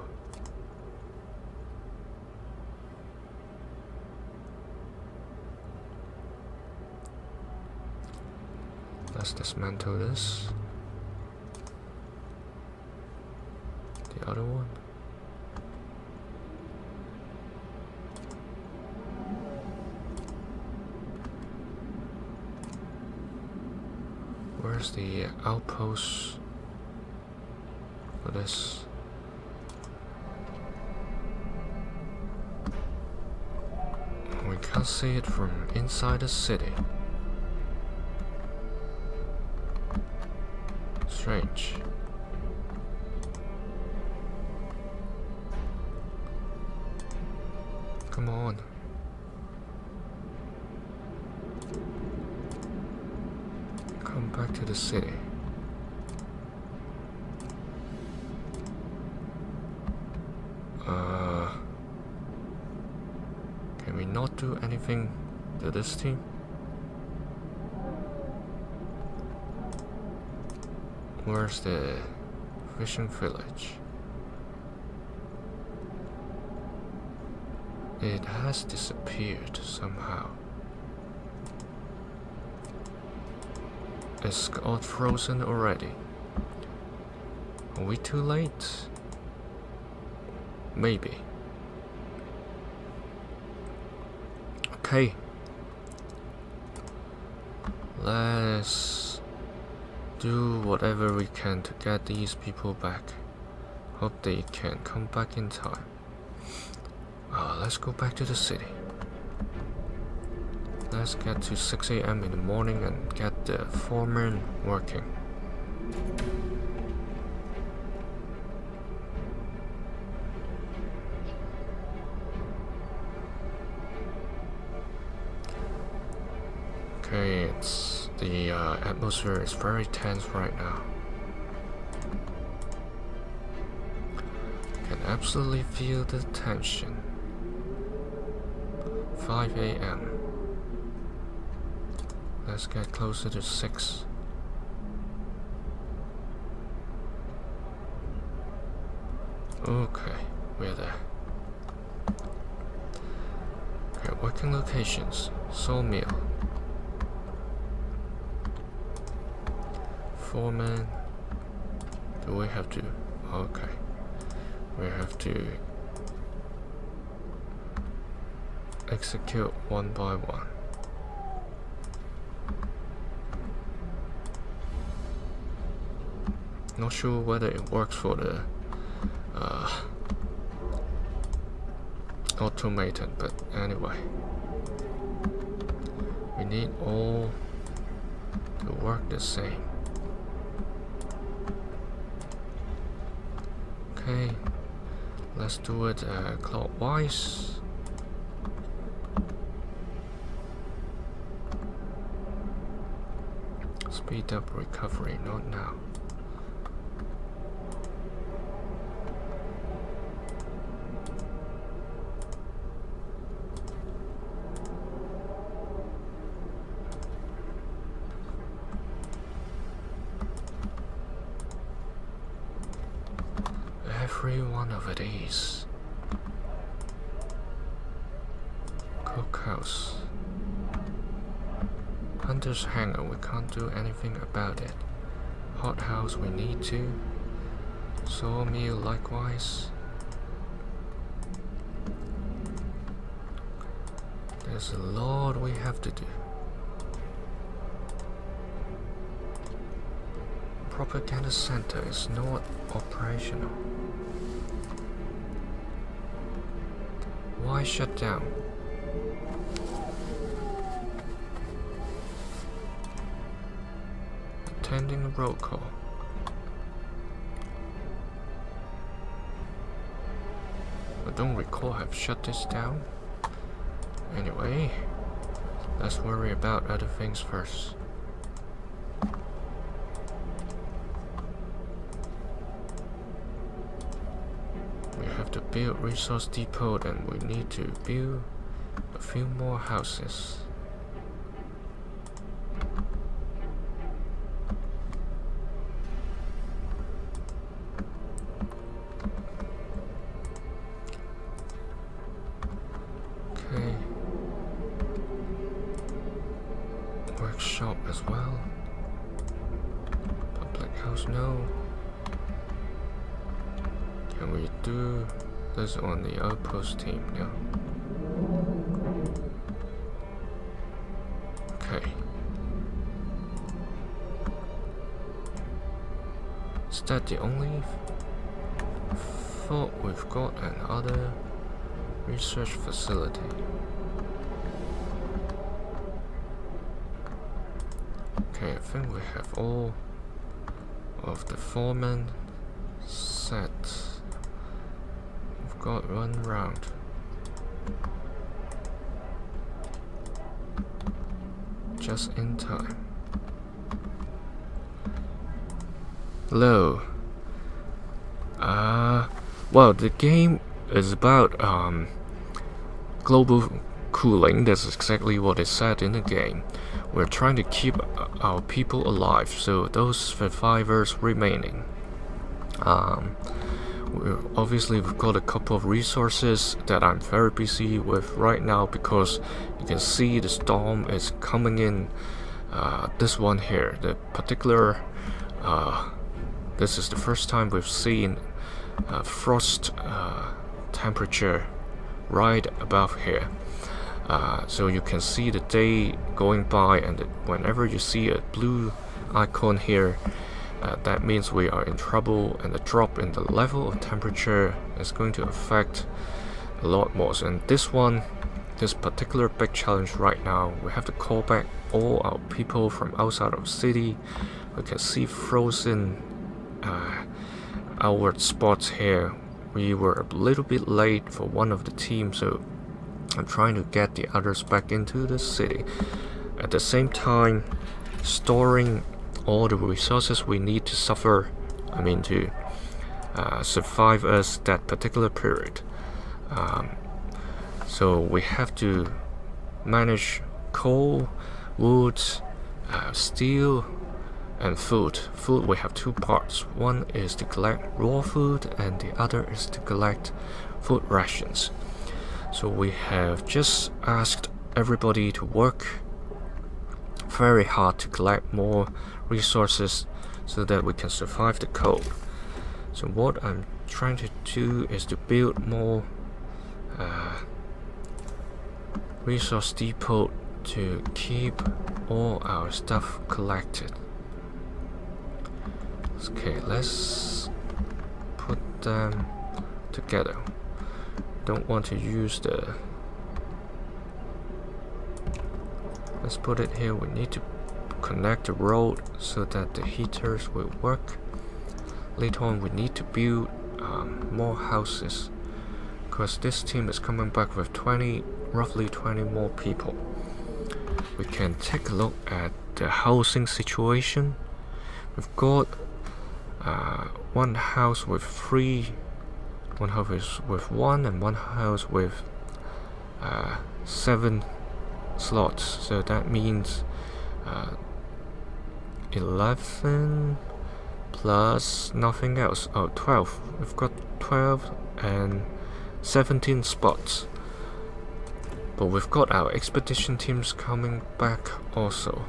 Let's dismantle this. The other one. Where's the outpost for this? We can't see it from inside the city. Strange. Come on. Come back to the city. Can we not do anything to this team? Where's the fishing village? It has disappeared somehow. It's got frozen already. Are we too late? Maybe. Okay. Let's do whatever we can to get these people back. Hope they can come back in time. Let's go back to the city. Let's get to 6 AM in the morning and get the foreman working. Okay, it's the atmosphere is very tense right now. Can absolutely feel the tension. 5 AM. Let's get closer to 6. Okay, we're there. Okay, working locations. Sawmill. Foreman. Do we have to? Okay. We have to execute one by one. Not sure whether it works for the automated, but anyway, we need all to work the same. Okay, let's do it clockwise. Speed up recovery, not now. every one of these. Cookhouse. Hunter's hangar, we can't do anything about it. Hothouse, we need to. Sawmill, likewise. There's a lot we have to do. Propaganda center is not operational. Why shut down? Attending a roll call. I don't recall have shut this down. Anyway, let's worry about other things first. We have to build resource depot and we need to build a few more houses. Okay. Workshop as well. Public house, no. Can we do this on the outpost team? No. Okay. Is that the only thought we've got another research facility? Okay, I think we have all of the foremen set. We've got one round. Just in time. Hello. Well, the game is about global cooling. That's exactly what is said in the game. We're trying to keep our people alive, so those survivors remaining. We've got a couple of resources that I'm very busy with right now because you can see the storm is coming in. This one here, the particular, this is the first time we've seen frost temperature right above here. So you can see the day going by, and whenever you see a blue icon here, that means we are in trouble, and the drop in the level of temperature is going to affect a lot more. So in this particular big challenge right now, we have to call back all our people from outside of the city. We can see frozen outward spots here. We were a little bit late for one of the teams, so I'm trying to get the others back into the city. At the same time, storing all the resources we need to survive us that particular period. So we have to manage coal, wood, steel, and food. Food, we have two parts. One is to collect raw food, and the other is to collect food rations. So we have just asked everybody to work very hard to collect more resources so that we can survive the cold. So what I'm trying to do is to build more resource depot to keep all our stuff collected. Okay, let's put them together. Don't want to use the... Let's put it here. We need to connect the road so that the heaters will work. Later on we need to build more houses, because this team is coming back with roughly 20 more people. We can take a look at the housing situation. We've got one house with one house with 1, and one house with 7 slots. So that means 11 plus nothing else. Oh, 12. We've got 12 and 17 spots. But we've got our expedition teams coming back also.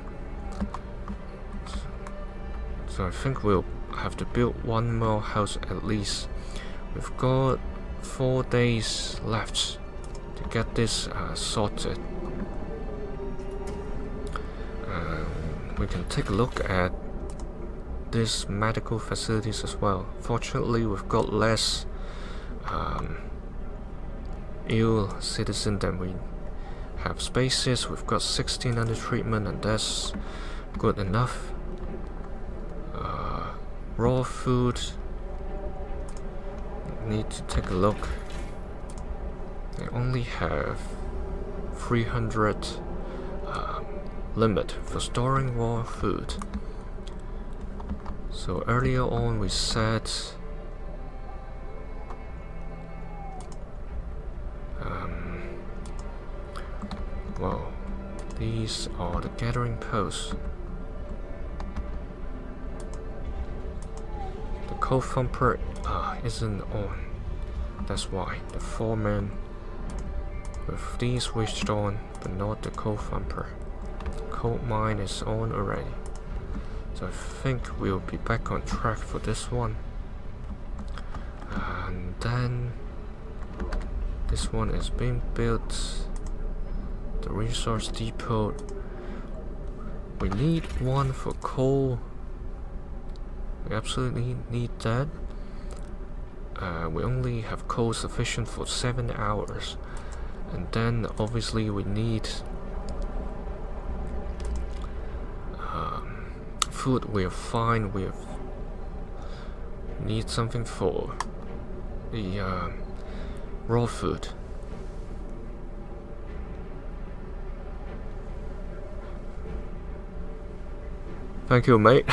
So I think we'll have to build one more house at least. We've got 4 days left to get this sorted. We can take a look at these medical facilities as well. Fortunately, we've got less ill citizens than we have spaces. We've got 16 under treatment, and that's good enough. Raw food. Need to take a look. They only have 300 limit for storing raw food. So earlier on we said well, these are the gathering posts. The coal thumper isn't on. That's why the foreman with these switched on, but not the coal thumper. Coal mine is on already. So I think we'll be back on track for this one. And then this one is being built. The resource depot. We need one for coal. We absolutely need that. We only have coal sufficient for 7 hours. And then obviously we need food. We are fine. We need something for the raw food. Thank you, mate.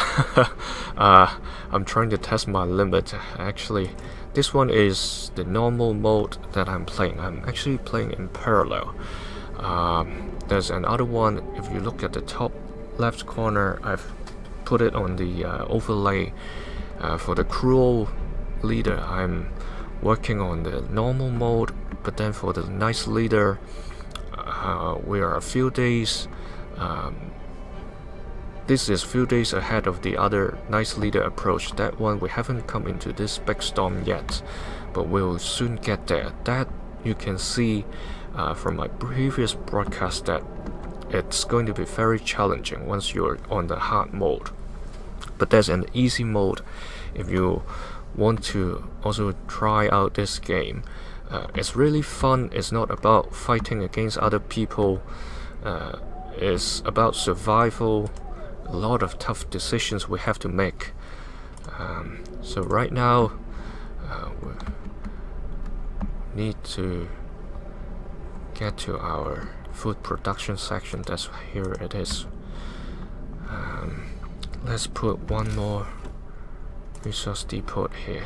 I'm trying to test my limit. Actually, this one is the normal mode that I'm playing. I'm actually playing in parallel. There's another one. If you look at the top left corner, I've put it on the overlay for the cruel leader. I'm working on the normal mode, but then for the nice leader, we are a few days. This is few days ahead of the other nice leader approach. That one we haven't come into this big storm yet, but we'll soon get there. That you can see from my previous broadcast that it's going to be very challenging once you're on the hard mode. But there's an easy mode if you want to also try out this game. It's really fun. It's not about fighting against other people. It's about survival. A lot of tough decisions we have to make. So right now we need to get to our food production section. That's here it is. Let's put one more resource depot here.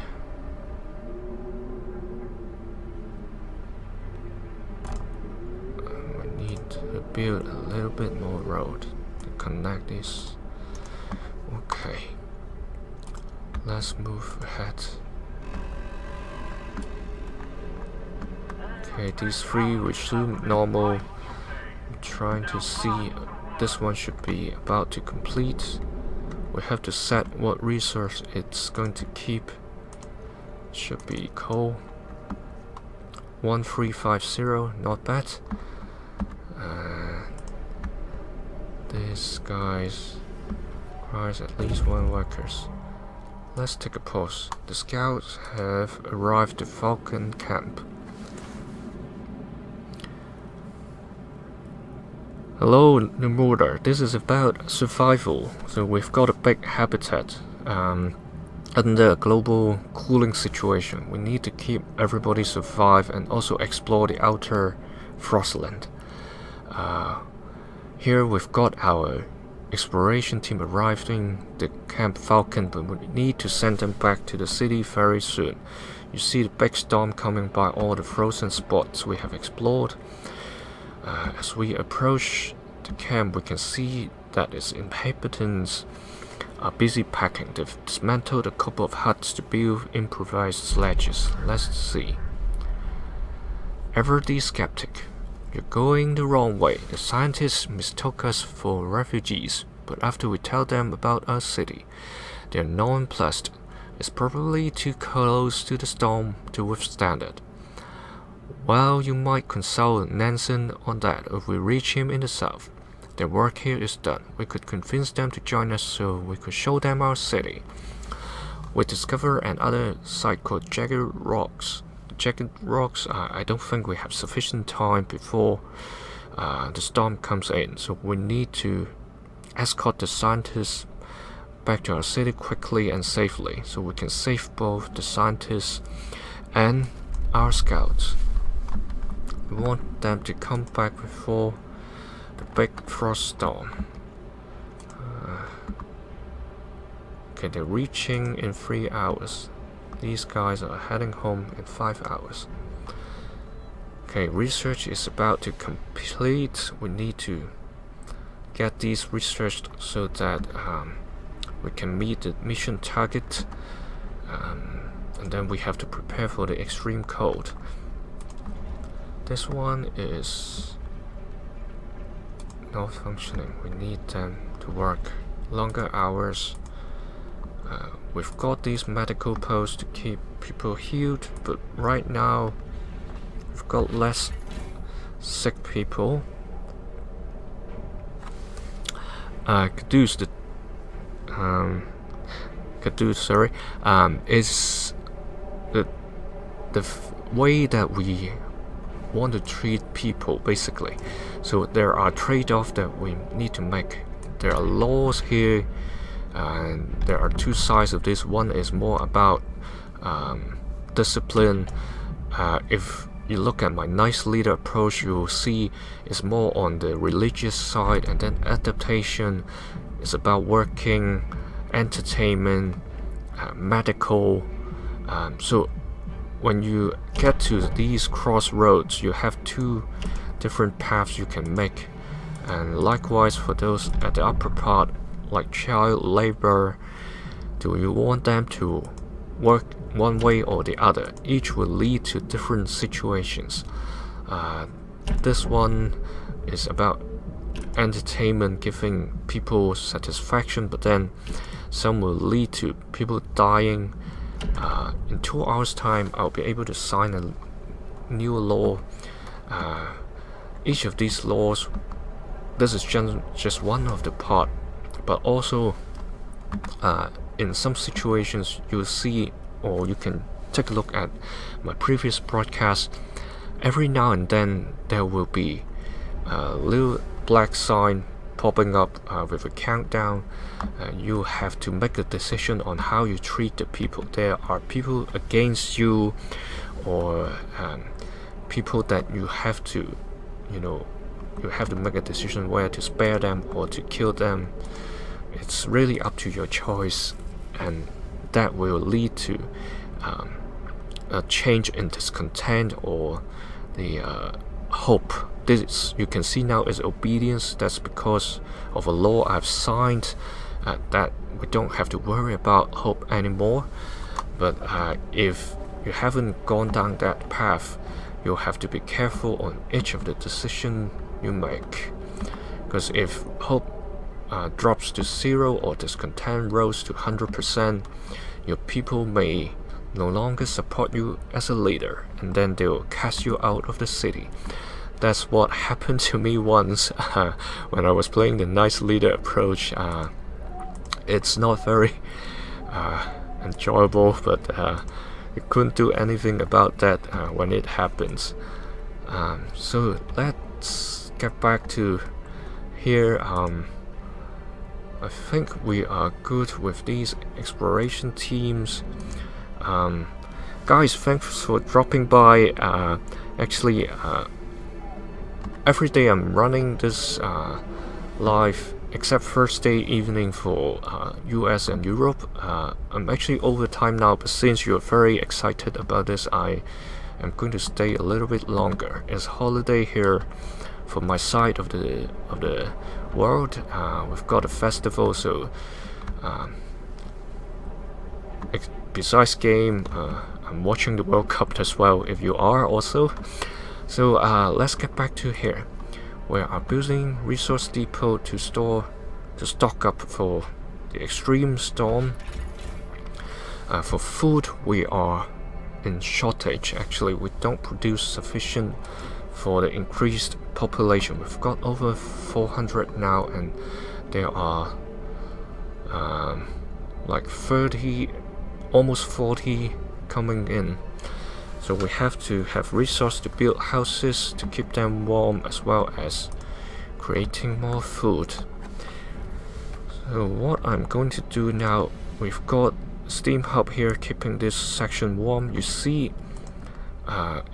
We need to build a little bit more road to connect this. Okay, let's move ahead. Okay, these three resume normal. I'm trying to see. This one should be about to complete. We have to set what resource it's going to keep. Should be coal. 1350, not bad. This guy's requires at least 1 workers. Let's take a pause. The scouts have arrived at Falcon Camp. Hello, Numurder. This is about survival. So we've got a big habitat under a global cooling situation. We need to keep everybody survive and also explore the outer Frostland. Here we've got our exploration team arriving the Camp Falcon, but we need to send them back to the city very soon. You see the big storm coming by all the frozen spots we have explored. As we approach the camp, we can see that its inhabitants are busy packing. They've dismantled a couple of huts to build improvised sledges. Let's see. Ever the skeptic. You're going the wrong way. The scientists mistook us for refugees, but after we tell them about our city, they're nonplussed. It's probably too close to the storm to withstand it. Well, you might consult Nansen on that if we reach him in the south. Their work here is done. We could convince them to join us so we could show them our city. We discover another site called Jagged Rocks. Jagged Rocks, I don't think we have sufficient time before the storm comes in, so we need to escort the scientists back to our city quickly and safely, so we can save both the scientists and our scouts. We want them to come back before the big frost storm. Okay, they're reaching in 3 hours. These guys are heading home in 5 hours. Okay, research is about to complete. We need to get these researched so that we can meet the mission target, and then we have to prepare for the extreme cold. This one is not functioning. We need them to work longer hours. We've got these medical posts to keep people healed, but right now we've got less sick people. Caduce, is the way that we want to treat people, basically. So there are trade-offs that we need to make. There are laws here, and there are two sides of this. One is more about discipline. If you look at my nice leader approach, you will see it's more on the religious side, and then adaptation is about working, entertainment, medical. So when you get to these crossroads, you have two different paths you can make. And likewise for those at the upper part, like child labor, do you want them to work one way or the other? Each will lead to different situations. This one is about entertainment, giving people satisfaction, but then some will lead to people dying. In 2 hours time, I'll be able to sign a new law. Each of these laws, this is just one of the part, but also in some situations you'll see, or you can take a look at my previous broadcast. Every now and then there will be a little black sign popping up with a countdown. You have to make a decision on how you treat the people. There are people against you, or people that you have to, you have to make a decision whether to spare them or to kill them. It's really up to your choice, and that will lead to a change in discontent or the hope. This you can see now is obedience. That's because of a law I've signed, that we don't have to worry about hope anymore. But if you haven't gone down that path, you'll have to be careful on each of the decisions you make. Because if hope drops to 0 or discontent rose to 100%, your people may no longer support you as a leader, and then they'll cast you out of the city. That's what happened to me once when I was playing the nice leader approach. It's not very enjoyable, but you couldn't do anything about that when it happens. So let's get back to here. I think we are good with these exploration teams. Guys, thanks for dropping by. Actually, every day I'm running this live, except Thursday evening for US and Europe. I'm actually over time now, but since you're very excited about this, I am going to stay a little bit longer. It's holiday here for my side of the world. We've got a festival, so Besides game, I'm watching the World Cup as well, if you are also. So let's get back to here. We are building resource depot to stock up for the extreme storm. For food, we are in shortage. Actually, we don't produce sufficient for the increased population. We've got over 400 now, and there are like 30, almost 40 coming in. So we have to have resources to build houses to keep them warm, as well as creating more food. So what I'm going to do now, we've got steam hub here keeping this section warm. You see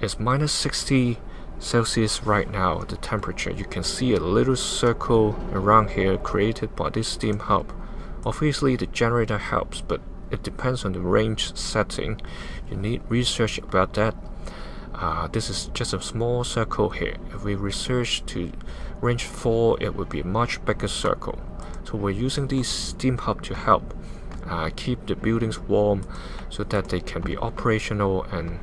it's minus 60 Celsius right now, the temperature. You can see a little circle around here created by this steam hub. Obviously the generator helps, but it depends on the range setting. You need research about that. This is just a small circle here. If we research to range 4, it would be a much bigger circle. So we're using these steam hub to help keep the buildings warm, so that they can be operational and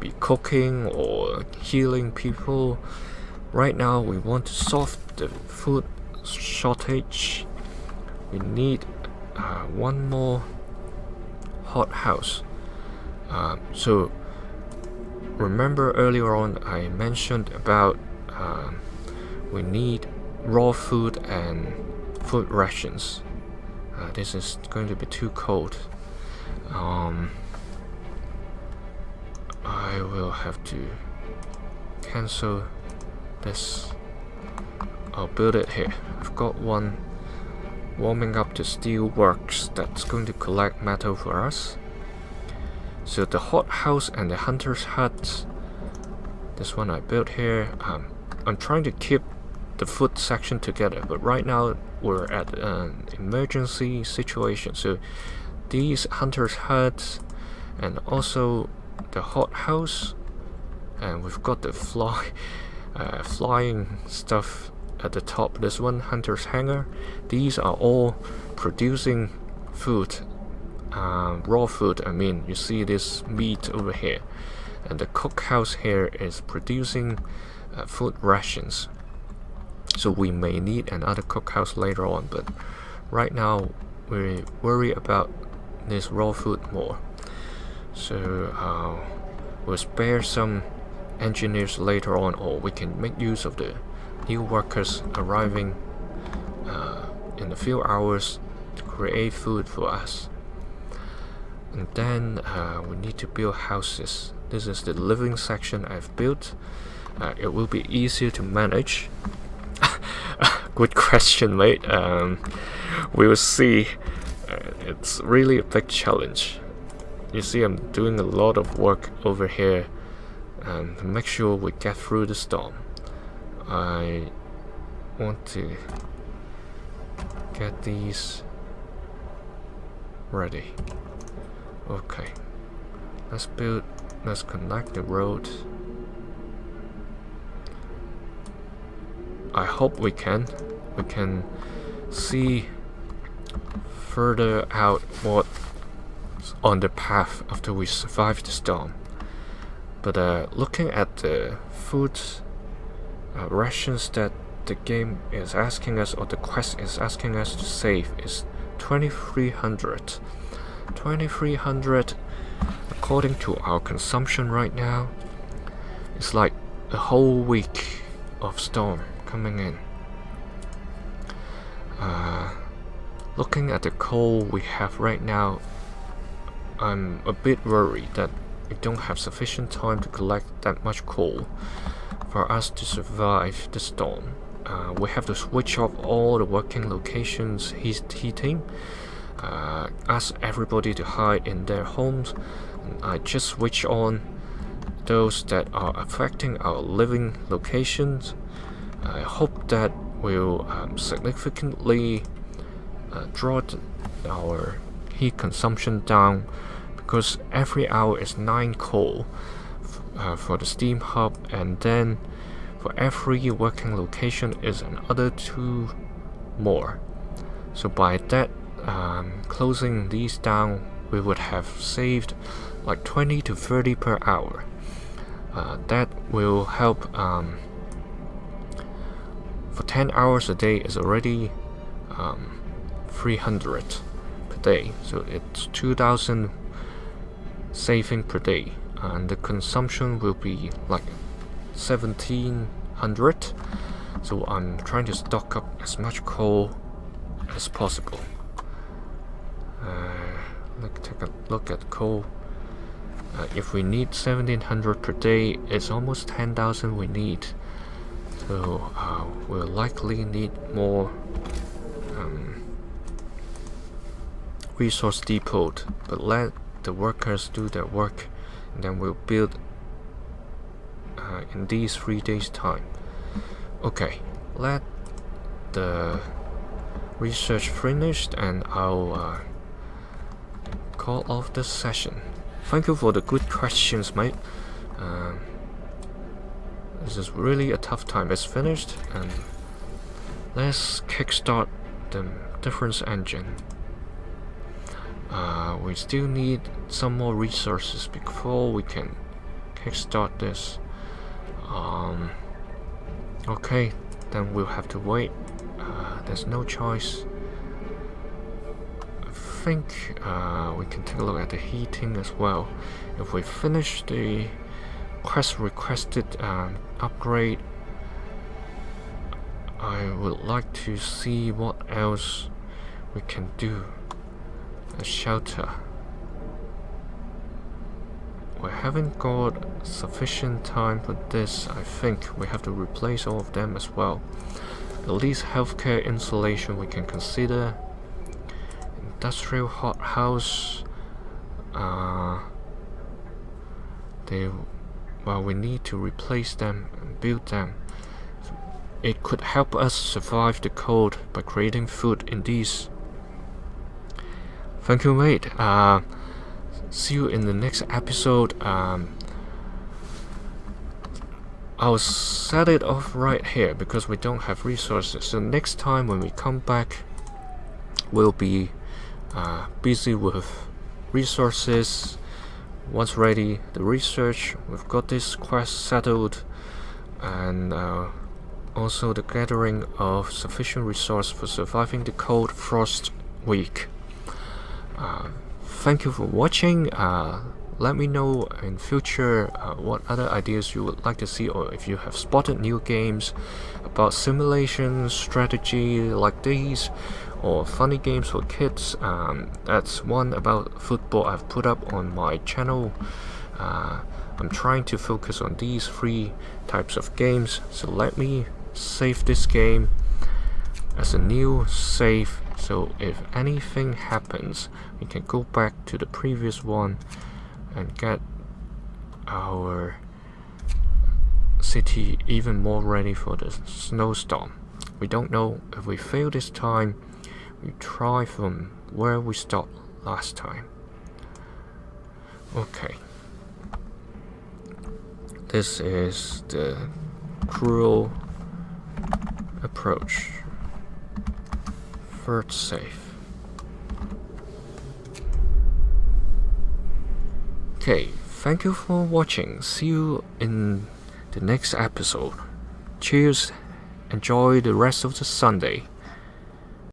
be cooking or healing people. Right now we want to solve the food shortage. We need one more hot house. So remember earlier on I mentioned about we need raw food and food rations. This is going to be too cold. I will have to cancel this. I'll build it here. I've got one warming up the steel works that's going to collect metal for us. So the hot house and the hunter's hut, this one I built here. I'm trying to keep the food section together, but right now we're at an emergency situation. So these hunter's huts and also the hot house, and we've got the flying stuff at the top. This one, hunter's hangar. These are all producing food, raw food. I mean, you see this meat over here, and the cookhouse here is producing food rations. So we may need another cookhouse later on, but right now we worry about this raw food more. So we'll spare some engineers later on, or we can make use of the new workers arriving in a few hours to create food for us. And then we need to build houses. This is the living section I've built. It will be easier to manage. Good question, mate. We will see. It's really a big challenge. You see, I'm doing a lot of work over here to make sure we get through the storm. I want to get these ready. Okay, let's connect the road. I hope we can see further out what's on the path after we survive the storm. But looking at the food rations that the game is asking us, or the quest is asking us to save, is 2300. 2300 according to our consumption right now. It's like a whole week of storm coming in. Looking at the coal we have right now, I'm a bit worried that we don't have sufficient time to collect that much coal for us to survive the storm. We have to switch off all the working locations heating, ask everybody to hide in their homes. I just switch on those that are affecting our living locations. I hope that will significantly draw our heat consumption down, because every hour is 9 coal for the steam hub, and then for every working location is another 2 more. So by that closing these down, we would have saved like 20 to 30 per hour. That will help. For 10 hours a day is already 300 per day, so it's 2,000 saving per day, and the consumption will be like 1,700. So I'm trying to stock up as much coal as possible. Let's take a look at coal. If we need 1,700 per day, it's almost 10,000 we need. So we'll likely need more resource depot, but let the workers do their work, and then we'll build in these 3 days time. Okay, let the research finished, and I'll call off this session. Thank you for the good questions, mate. This is really a tough time. It's finished, and let's kickstart the difference engine. We still need some more resources before we can kickstart this. Okay, then we'll have to wait. There's no choice. I think we can take a look at the heating as well. If we finish the quest requested upgrade, I would like to see what else we can do. A shelter. We haven't got sufficient time for this. I think we have to replace all of them as well. At least healthcare insulation we can consider. Industrial hothouse. We need to replace them and build them. It could help us survive the cold by creating food in these. Thank you, mate. See you in the next episode. I'll set it off right here because we don't have resources. So next time when we come back, we'll be busy with resources. Once ready, the research, we've got this quest settled, and also the gathering of sufficient resource for surviving the cold frost week. Thank you for watching. Let me know in future what other ideas you would like to see, or if you have spotted new games about simulation strategy like these, or funny games for kids. That's one about football I've put up on my channel. I'm trying to focus on these 3 types of games, so let me save this game as a new save, so if anything happens we can go back to the previous one and get our city even more ready for the snowstorm. We don't know if we fail this time. We try from where we stopped last time. Okay. This is the cruel approach. Third save. Okay, thank you for watching. See you in the next episode. Cheers. Enjoy the rest of the Sunday.